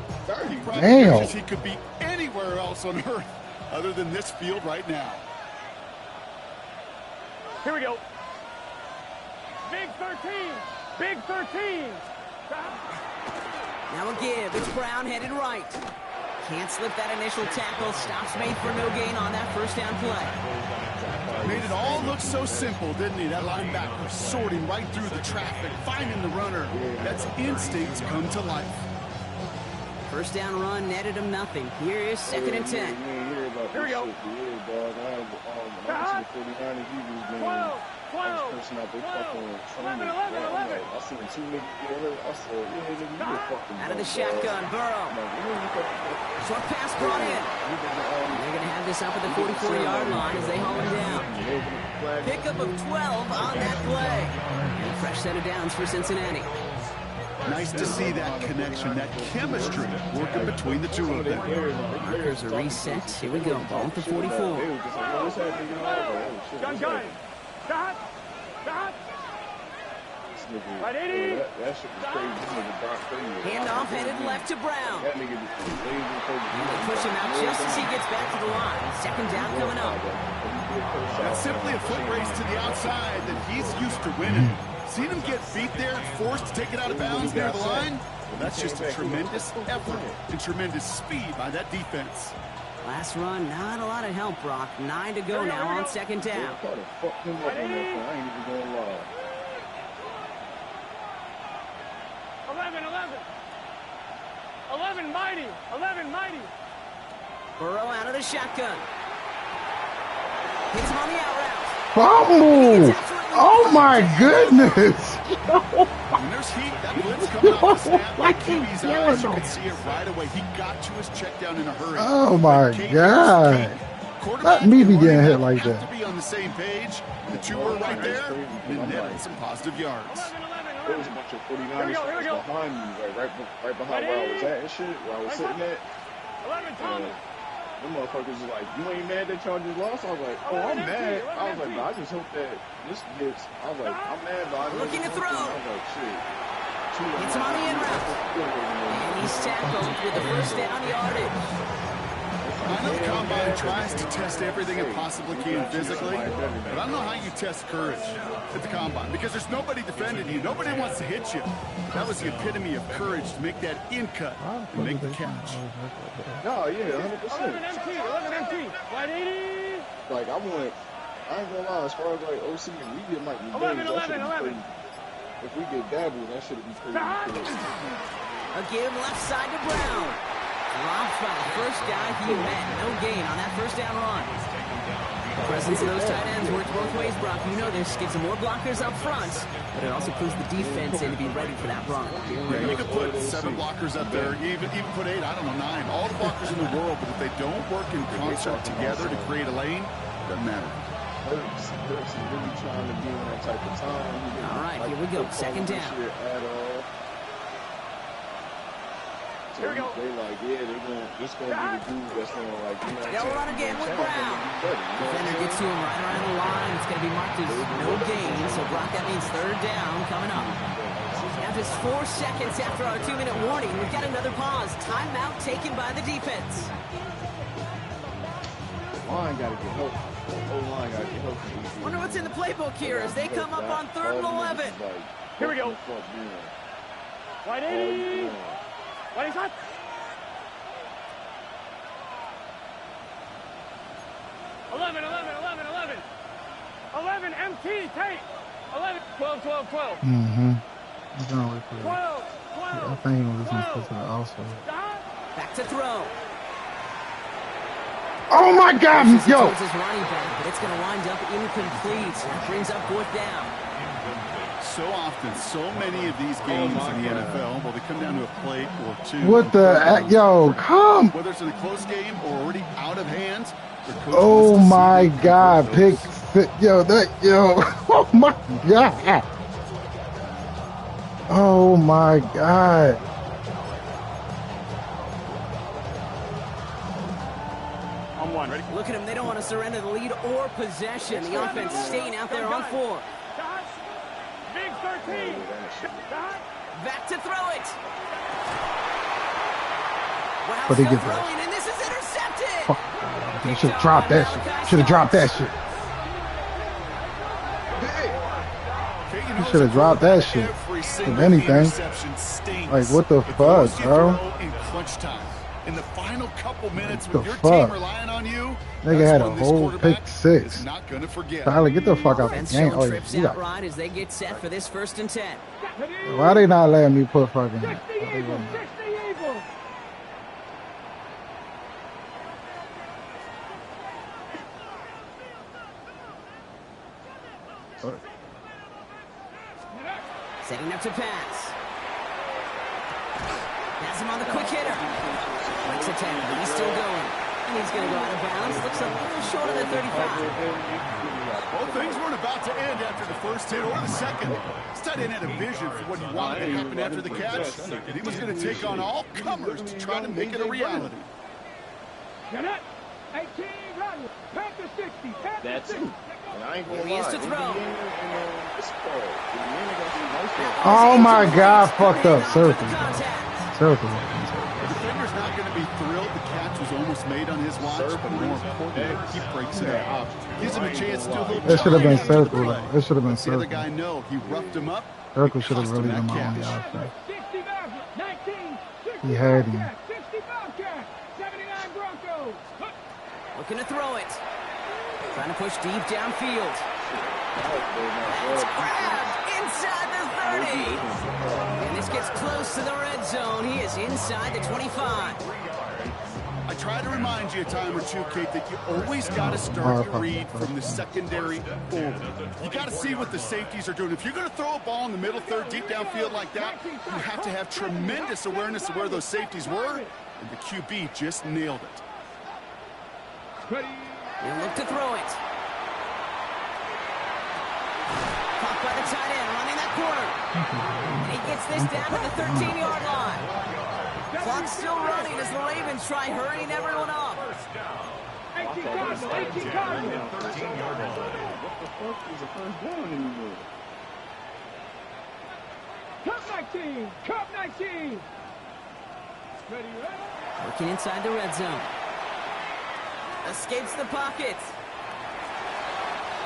he probably wishes he could be anywhere else on earth other than this field right now. Here we go. Big 13. Big 13. Now a give. It's Brown headed right. Can't slip that initial tackle. Stops made for no gain on that 1st down play. Made it all look so simple, didn't he? That linebacker sorting right through the traffic, finding the runner. That's instincts come to life. 1st down run netted him nothing. Here is 2nd and 10. Here we go. 12. 11. I seen 2 niggas get hurt. I said, yeah, nigga, you a fucking Out of the shotgun, Burrow. Short pass brought in. They're going to have this up at the 44-yard line as they haul him down. Pickup of 12 on that play. And a fresh set of downs for Cincinnati. Nice to see that connection, that chemistry working between the two of them. Markers are reset. Here we go. Ball at the 44. Gun. Stop. Right, 80. That shit was crazy. This nigga Brock crazy. Handoff headed left to Brown. That nigga just And they push him out just as he gets back to the line. 2nd down coming up. That's simply a foot race to the outside that he's used to winning. Seen him get beat there and forced to take it out of bounds near the line? Well, that's just a tremendous effort and tremendous speed by that defense. Last run, not a lot of help, Brock. 9 to go now on 2nd down. I fucked him up on that point. I ain't even going to lie. 11 mighty. 11 mighty. Burrow out of the shotgun. Hits him on the out route. Fumble! Oh my goodness! When there's heat, that blitz coming off the snap, like QB's eyes, you can see it right away. He got to his check down in a hurry. Oh my God! Let me be getting hit like that. To be on the same page, the two are right there, and netted some positive yards. There was a bunch of 49ers behind me, right behind where I was at and shit, where I was sitting at. 11 Thomas. Them motherfuckers was like, you ain't mad that y'all just lost? I was like, oh, I'm mad. I was like, but I just hope that this gets, I was like, I'm mad, but I know Looking to throw. I was like, shit. Hits him on the in route. And he's tackled with the 1st down yardage. I know the Combine tries to test everything it possibly can physically, but I don't know how you test courage at the Combine because there's nobody defending you. Nobody wants to hit you. That was the epitome of courage to make that in cut and make the catch. No, yeah, 100%. 11 MT. White 80. Like, I ain't gonna lie, as far as like OC and we get Mike 11. If we get dabbled, that should be crazy. A give left side to Brown. Dropped by the first guy he met. No gain on that 1st down run. The presence of those tight ends works both ways, Brock. You know this. Gives them more blockers up front, but it also puts the defense in to be ready for that run. Yeah, you could put 7 blockers up there, even put 8, I don't know, 9. All the blockers in the world, but if they don't work in concert together to create a lane, doesn't matter. Hurts really trying to be in that type of time. All right, here we go. 2nd down. Here we go. They like, yeah, this gonna be the dude that's gonna like, you know. They'll run again with Brown. Defender gets to him right around the line. It's gonna be marked as no gain. So Brock, that means 3rd down coming up. Now just 4 seconds after our 2-minute warning, we've got another pause. Timeout taken by the defense. Line gotta get help. O-line gotta get help. Wonder what's in the playbook here as they come up on 3rd and 11. Here we go. White 80. What is that? 11. 11, MT, Tate. 11, 12, 12, 12. Mm-hmm. I'm trying to wait for 12, that. 12. Yeah, I think he was listening to that also. Back to throw. Oh my God, Pushes it yo! towards his running back, but it's going to wind up incomplete. That brings up fourth down. So often, so many of these games in the NFL, well, they come down to a play or two. What the heck, yo, come! Whether it's in a close game or already out of hand. Oh my God, pick six, yo, oh my God. Oh my God. On one, ready? Look at them. They don't want to surrender the lead or possession. The offense staying out there on 4. Big 13. Back to throw it. Wow, But they still get that. throwing, and this is intercepted. Fuck. They should have dropped that shit. Should have dropped that shit. You should have dropped that shit. If anything. Like, what the fuck, bro? In the final couple minutes What with the your fuck? team relying on you, Nigga had a whole pick six. not gonna forget. Tyler, get the fuck out the Offense game. showing Oh, trips you out got, right as they get set for this 1st and 10. why they not letting me put fucking... 60 Eagles, 60 Eagles. Setting up to pass. Has him on the quick hitter. Breaks a tackle, but he's still going. And he's going to go out of bounds. Looks a little short of the 35. Well, things weren't about to end after the first hit or the second. This tight end had a vision for what he wanted to happen after the catch, and he was going to take on all comers to try to make it a reality. Get it. 18, run. Panther 60. Panther That's 60. it. And I ain't gonna Here he is lie. to throw. Oh my God, fucked up. Circle. Contact. Circle. The defender's not going to be thrilled the catch was almost made on his watch, but more importantly, he breaks it up. Gives him a chance to do a little It should have been damage to the circle. play. It should have been Lets the other circle. guy know he roughed him up. Circle should have Cost him really been that my only catch. option. 60 Maverick. 19. 60 He had him. Bobcat, 60 Bobcat. 79 Broncos. Looking to throw it. Trying to push deep downfield. It's grabbed inside the 30. And this gets close to the red zone. He is inside the 25. I try to remind you a time or two, Kate, that you always got to start your read from the secondary forward. You got to see what the safeties are doing. If you're going to throw a ball in the middle third, deep downfield like that, you have to have tremendous awareness of where those safeties were, and the QB just nailed it. And look to throw it. Caught by the tight end, running that corner. And he gets this down to the 13-yard line. Clock's still running as the Ravens try hurrying everyone up. 18 Cardinals. 18 Cardinals. 13-yard line. What the fuck is a first down anymore? Cup 19. Cup 19. Ready, ready. Working inside the red zone. Escapes the pocket.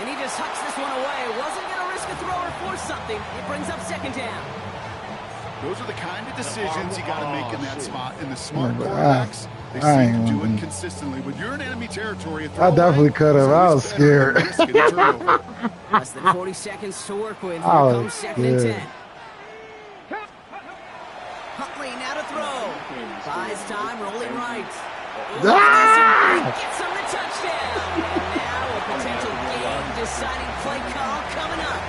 And he just hucks this one away. Wasn't going to risk a throw or force something. It brings up 2nd down. Those are the kind of decisions you got to make in that spot. And the smart but quarterbacks, they I seem to do ain't it consistently. When you're in enemy territory, I definitely could have. I was scared. Less than 40 seconds to work with. Here I was comes 2nd and scared. 10. Huntley now to throw. Buys time, rolling right. Ah! Gets him the touchdown. And now a potential game-deciding play call coming up.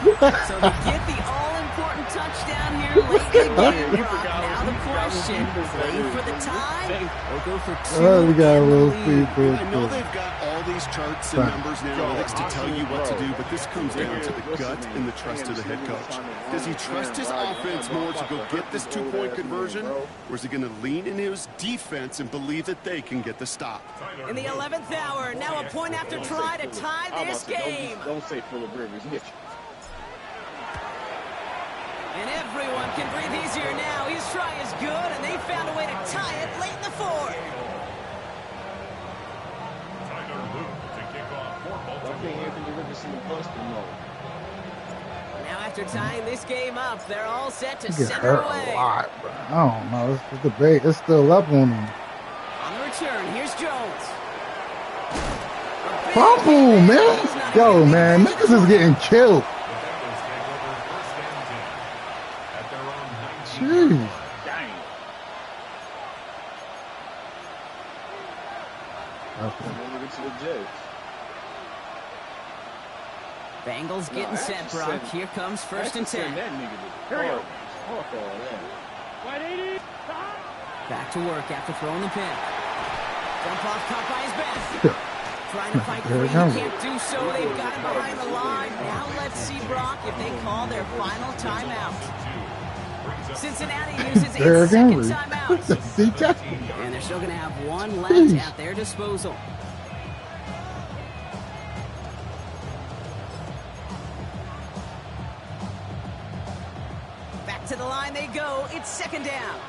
So they get the all-important touchdown here late in the game. Now the question, play for the tie or go for 2 Oh, we got a in the little lead? free I know they've got all these charts and numbers and analytics to tell you what to do, but this comes down to the gut and the trust of the head coach. Does he trust his offense more to go get this 2-point conversion, or is he going to lean in his defense and believe that they can get the stop? In the 11th hour, now a point after try to tie this game. Don't say Phillip Rivers. And everyone can breathe easier now. His try is good, and they found a way to tie it late in the 4th. Tyler Luke to kick off for I Baltimore. think Anthony Richardson bust him though. Now after tying this game up, they're all set to He get send hurt her away. a lot, bro. I don't know. It's debate. It's still up on him. On the return, here's Jones. fumble, man. Yo, man, niggas is getting killed. Jeez. Bengals getting set, Brock. Here comes 1st and 10. Back to work after throwing the pin. Jump off, caught by his back. Trying to fight free, can't do so. They've got him behind the line. Now let's see, Brock, if they call their final timeout. Cincinnati uses its second timeout. And they're still going to have one left at their disposal. Back to the line they go. It's 2nd down.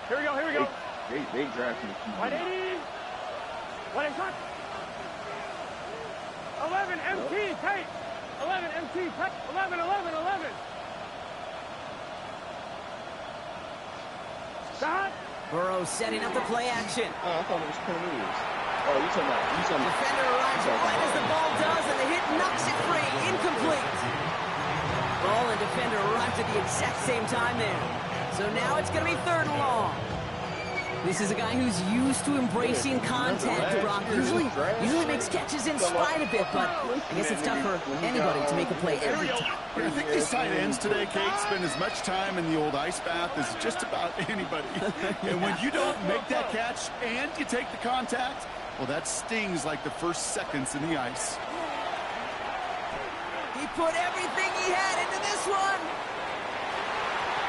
Here we go, here we go. They drafted me. 180. What is that? 11 MT tight. 11 MT tight. 11. Stop. Burrow setting up the play action. Oh, I thought it was Cornelius. Oh, you talking about. Defender arrives right as the ball does, and the hit knocks it free. Incomplete. Ball and defender arrived at the exact same time there. So now it's going to be 3rd and long. This is a guy who's used to embracing contact, Brock. Usually makes catches in spite of it, but I guess it's tough for anybody to make a play every time. I think these tight ends today, Kate, spend as much time in the old ice bath as just about anybody. And when you don't make that catch and you take the contact, well, that stings like the first seconds in the ice. He put everything he had into this one.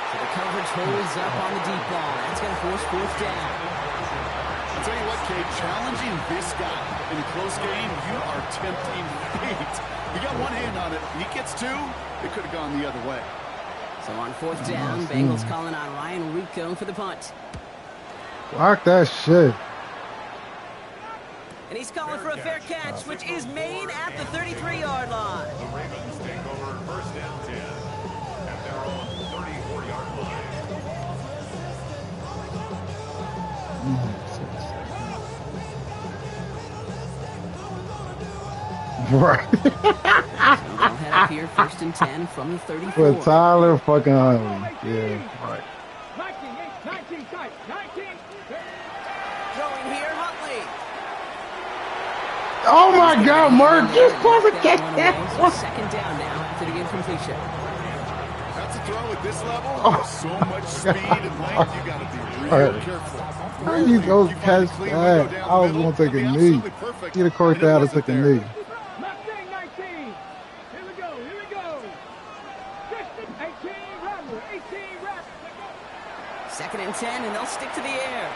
So the coverage holds up on the deep ball. That's going to force 4th down. I'll tell you what, Kate, challenging this guy in a close game, you are tempting fate. You got one hand on it. He gets 2. It could have gone the other way. So on 4th down, Bengals calling on Ryan Rico for the punt. Block that shit. And he's calling for a fair catch, which is made at the 33-yard line. The Ravens take over 1st down 10 at their own 34-yard line. Right. So they'll head up here, 1st and 10 from the 34. With Tyler fucking Huntley. Yeah, right. 19 tight. 19. Throwing here, Huntley. Oh my God, Mark, just close the kick. 2nd down now after the incompletion. That's a throw at this level. So much speed and length, you got to be real careful. How you go catch that? I was going to take a knee. He'd of course they had to take a knee. 19. Here we go. 18 Rattler. 18 Rattler. 2nd and 10, and they'll stick to the air.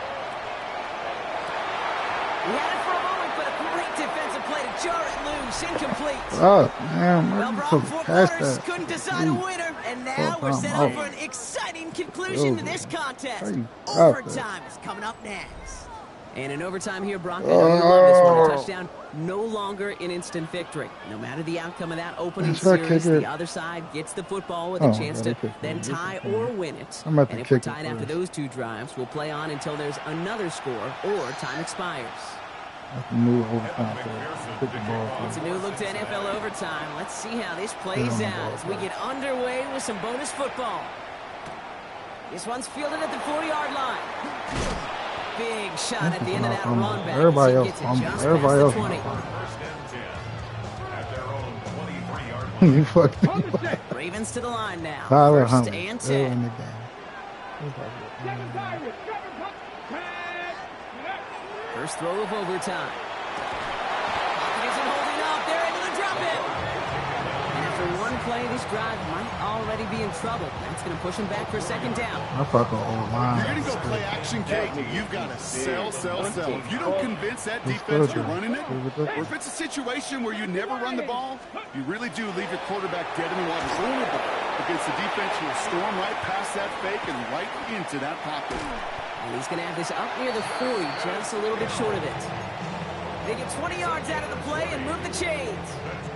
He had it for a moment, but a great defensive play to jar it loose. Incomplete. Oh, man. Well, Brock, 4 quarters couldn't decide a winner, and now we're set up for an exciting conclusion to this contest. Overtime is coming up next. And in overtime here, Brock, I know you love this one. A touchdown, no longer an instant victory. No matter the outcome of that opening series, the other side gets the football with a chance to then tie or win it. And if we're tied after those 2 drives, we'll play on until there's another score or time expires. That's a new overtime. It's a new look to NFL overtime. Let's see how this plays out as we get underway with some bonus football. This one's fielded at the 4-yard line. Big shot at the end of that run back. Everybody else, everybody else. 1st and 10 at their own 23-yard line. You fucked me. Ravens to the line now. Tyler 1st Huntley. and 10. First throw of overtime. Pocket isn't holding up. They're able to drop it. And after one play, this drive might already be in trouble. That's going to push him back for 2nd down. I fucking old line. You're going to go play action, Kate. You've got to sell. If you don't convince that defense you're running it, or if it's a situation where you never run the ball, you really do leave your quarterback dead in the water vulnerable against the defense who will storm right past that fake and right into that pocket. And he's going to have this up near the 40, just a little bit short of it. They get 20 yards out of the play and move the chains.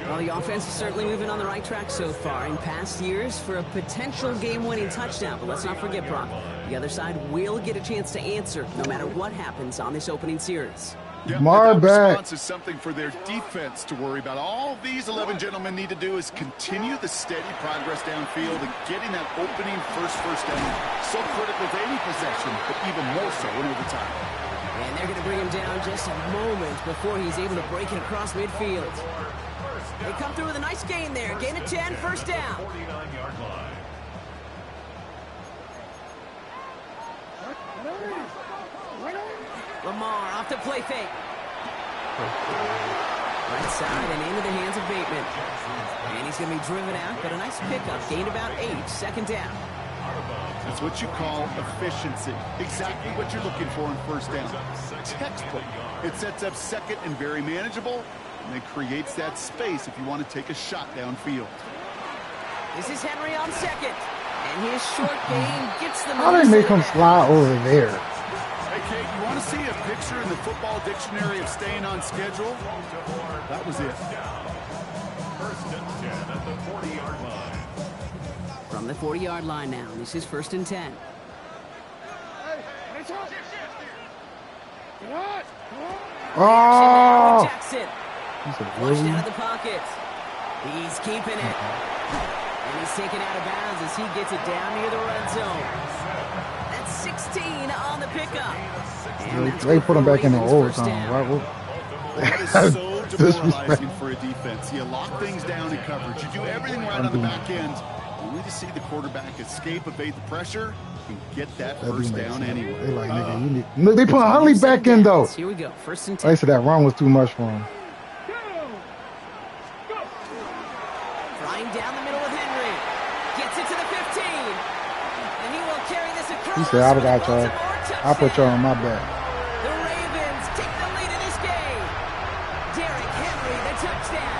Well, the offense is certainly moving on the right track so far in past years for a potential game-winning touchdown. But let's not forget, Brock, the other side will get a chance to answer no matter what happens on this opening series. Yep, Mar that back. response is something for their defense to worry about. All these 11 gentlemen need to do is continue the steady progress downfield and getting that opening first down. So critical to any possession, but even more so in overtime. And they're going to bring him down just a moment before he's able to break it across midfield. They come through with a nice gain there. Gain of 10, first down. 49-yard line. Lamar off the play fake. Right side and into the hands of Bateman. And he's going to be driven out, but a nice pickup. Gained about 8, second down. That's what you call efficiency. Exactly what you're looking for in first down. Textbook. It sets up second and very manageable, and it creates that space if you want to take a shot downfield. This is Henry on second. And his short gain gets them. How they make him slide over there? Hey, Kate, you want to see a picture in the football dictionary of staying on schedule? That was it. First and 10 at the 40-yard line. From the 40-yard line now. This is first and 10. Oh! Jackson. He's a Flushed really? out of the pocket. He's keeping it. And he's taken out of bounds as he gets it down near the red zone. That's 16 on the pickup. And that's They put him back in the Ravens' first overtime, down. right? That is so demoralizing for a defense. You lock things down in coverage. You do everything right on the back end. Only to see the quarterback escape, evade the pressure, and get that first down anyway. They like, nigga, you need. Look, they put Huntley back in though. Here we go. First and 10. They said that run was too much for him. Flying down the middle with Henry. Gets it to the 15. And he will carry this across. He said, I for the got y'all. Baltimore I'll put y'all touchdown. on my back. The Ravens take the lead in this game. Derrick Henry, the touchdown.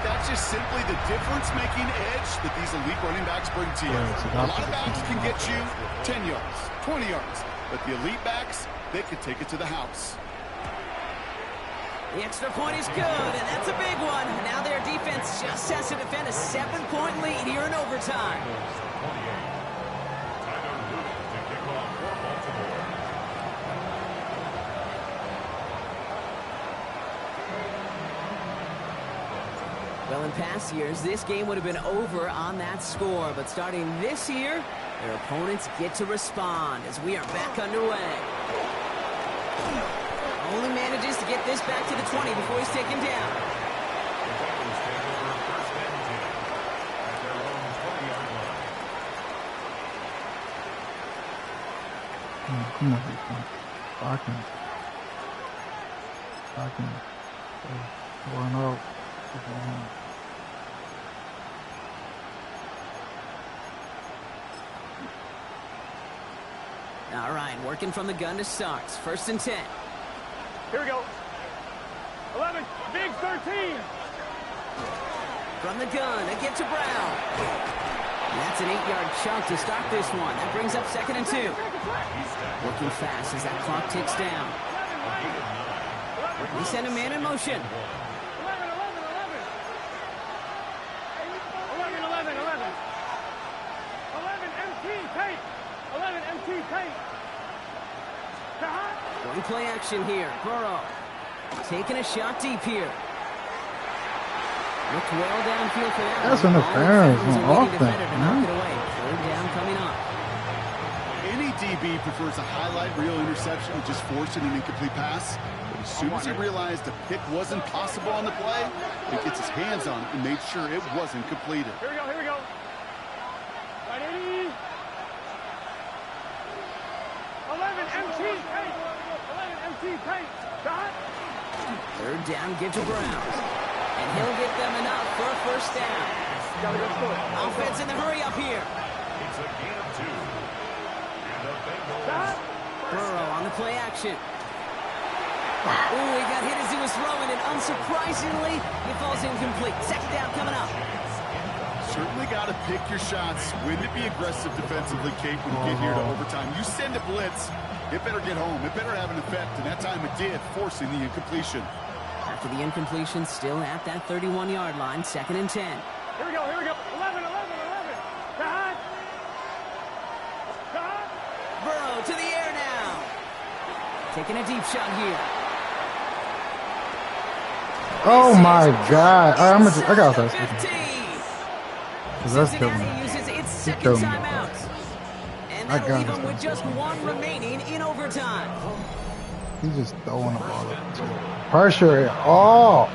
That's just simply the difference-making edge that these elite running backs bring to you. Yeah, A lot of backs can get you 10 yards, 20 yards, but the elite backs, they can take it to the house. The extra point is good, and that's a big one. Now their defense just has to defend a 7-point lead here in overtime. Well, in past years, this game would have been over on that score. But starting this year, their opponents get to respond as we are back underway. Only manages to get this back to the 20 before he's taken down. Come on, Barking. Going up. All right, working from the gun to start. First and 10. Here we go. 11, big 13. From the gun, it gets to Brown. And that's an 8-yard chunk to start this one. That brings up second and 2. Looking fast as that clock ticks down. We send a man in motion. 11, MT tape. 11, MT tape. Going play action here. Burrow taking a shot deep here. Looked well downfield for that. That's one. interference All on defenders are waiting offense, to knock it away. Third down coming up. Any DB prefers a highlight reel interception with just forcing an incomplete pass. But as soon as he realized a pick wasn't possible on the play, he gets his hands on it and made sure it wasn't completed. Here we go, here we go. Right 80. 11, MT tape. 11, MT tape. Shot. Third down, give to Brown. And he'll get them enough for a first down. Gotta go for it. Offense in the hurry up here. It's a gain of 2. And the Bengals. Shot. Burrow on the play action. Ooh, he got hit as he was throwing, and unsurprisingly, it falls incomplete. Second down coming up. Certainly got to pick your shots. When to be aggressive defensively, Kate, when you get here to overtime. You send a blitz, it better get home. It better have an effect, and that time it did, forcing the incompletion. After the incompletion, still at that 31-yard line, second and 10. Here we go, here we go. 11. Shot. Shot. Burrow to the air now. Taking a deep shot here. Oh my God! I got that. 15. That's killing me. Cincinnati uses its second killing me. timeout. And that'll leave them with just one remaining in overtime. He's just throwing the ball up. Pressure. Oh!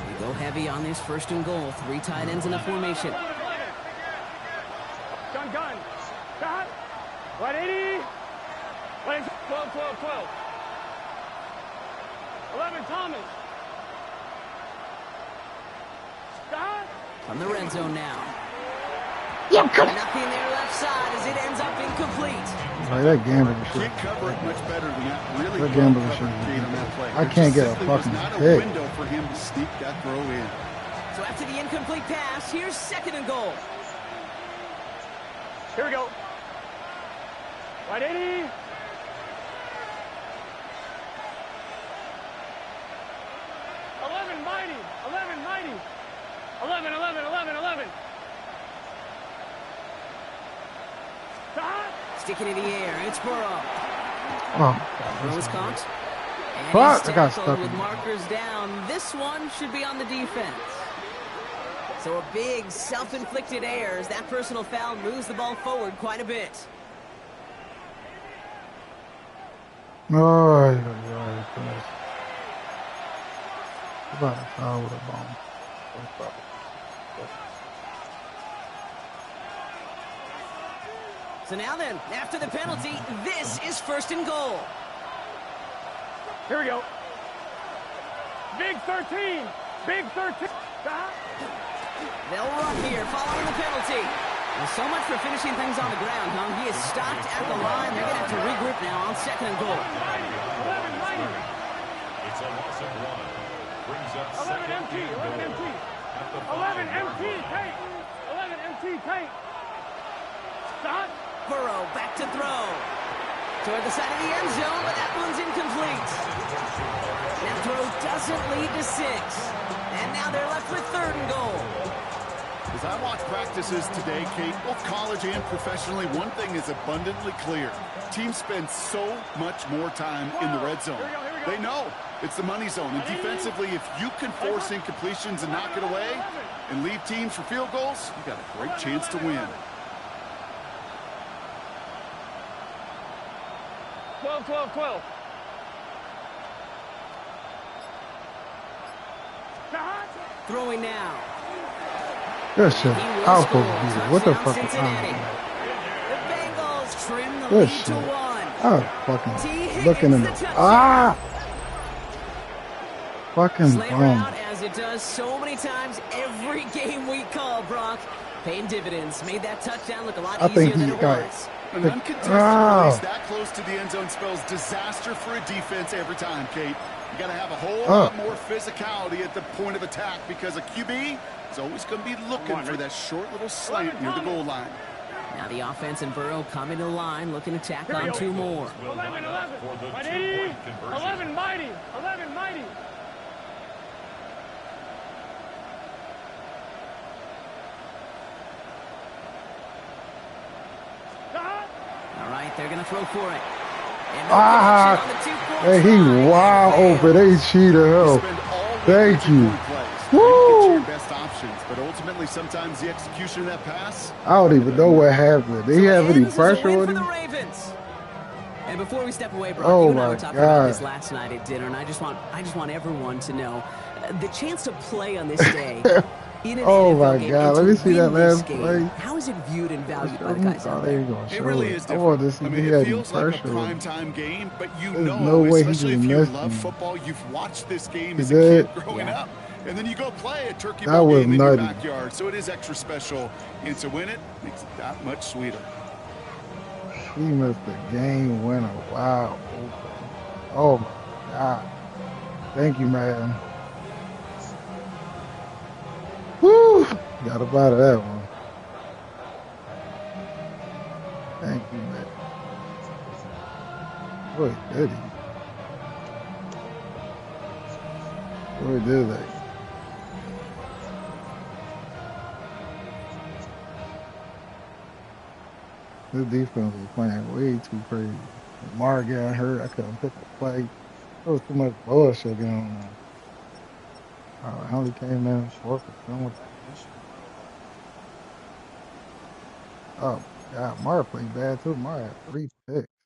We go heavy on this first and goal. 3 tight ends in a formation. Gun. Shot. 180. 12. 11, Thomas. Shot. From the red zone now. Yeah, come on. Nothing there left side as it ends up incomplete. Like that gambling shit. Can't cover it much better than that. Really That well gambling covered shit. Kate on that play. I There can't just get a simply was fucking not a pick. window for him to sneak that throw in. So after the incomplete pass, here's second and goal. Here we go. 180. 11, mighty. 11. Shot. Sticking in the air. It's Burrow. Oh, Burrow is caught. And Fuck, he's I got tackled stuck with in. markers down. This one should be on the defense. So a big self-inflicted error as that personal foul moves the ball forward quite a bit. Oh, about a foul with a bomb. So now then, after the penalty, this is first and goal. Here we go. Big 13. Shot. They'll run here following the penalty. Well, so much for finishing things on the ground, huh? He is stopped at the line. They're going to have to regroup now on second and goal. 11, mighty. It's a loss of 1. Brings up 11 second MT. and 11 goal. MT. At the 11 5-yard MT. line. Take. 11 MT. Take. Shot. Burrow back to throw. Toward the side of the end zone, but that one's incomplete. That throw doesn't lead to 6. And now they're left with third and goal. As I watch practices today, Kate, both college and professionally, one thing is abundantly clear. Teams spend so much more time in the red zone. They know it's the money zone. And defensively, if you can force incompletions and knock it away and leave teams for field goals, you got a great chance to win. 12. Shot. Throwing now. Good shit. He will I was score. supposed to beat it. What the Touchdown, fuck? Cincinnati. The Bengals trim the Good lead shit. to 1. I was fucking T. looking in Higgins, the the touchdown. fucking Slammer bomb. out as it does so many times every game we call, Brock. Paying dividends. Made that touchdown look a lot I easier think than he it got was. An uncontested release that close to the end zone spells disaster for a defense every time, Kate. You got to have a whole lot more physicality at the point of attack because a QB is always going to be looking for that short little slant near the goal line. Now the offense and Burrow coming to the line, looking to tack on 2 more. Will line up for the 180. two-point conversion. 11 mighty. All right, they're going to throw for it. And Hey, he wide open. They cheated him. Thank you. Woo! Best options, but ultimately sometimes the execution of that pass. I don't even know what happened. Did he have any pressure with him? And before we step away, Brock, Oh you and I my were talking about God. this last night at dinner, and I just want everyone to know the chance to play on this day. In an Oh NFL my game, God, and let to me see that win this last game, play. How is it viewed and valued by the guys out They there? gonna It show really it. is I want different. to see I if mean, he it had any feels like a pressure with him. primetime game, but you There's know, no way he especially if just you missed love him. football, you've watched this game He as a did. kid growing Yeah. up. And then you go play a turkey That ball was game in your nutty. backyard. So it is extra special. And to win it makes it that much sweeter. He missed the game winner. Wow. Oh my God. Thank you, man. Woo! Got up out of that one. Thank you, man. Boy, did he? Or did they? This defense was playing way too crazy. Lamar got hurt. I couldn't pick a play. There was too much bullshit going on. I only came in 4% with that issue. Oh, God. Mar played bad, too. Mar had 3 picks.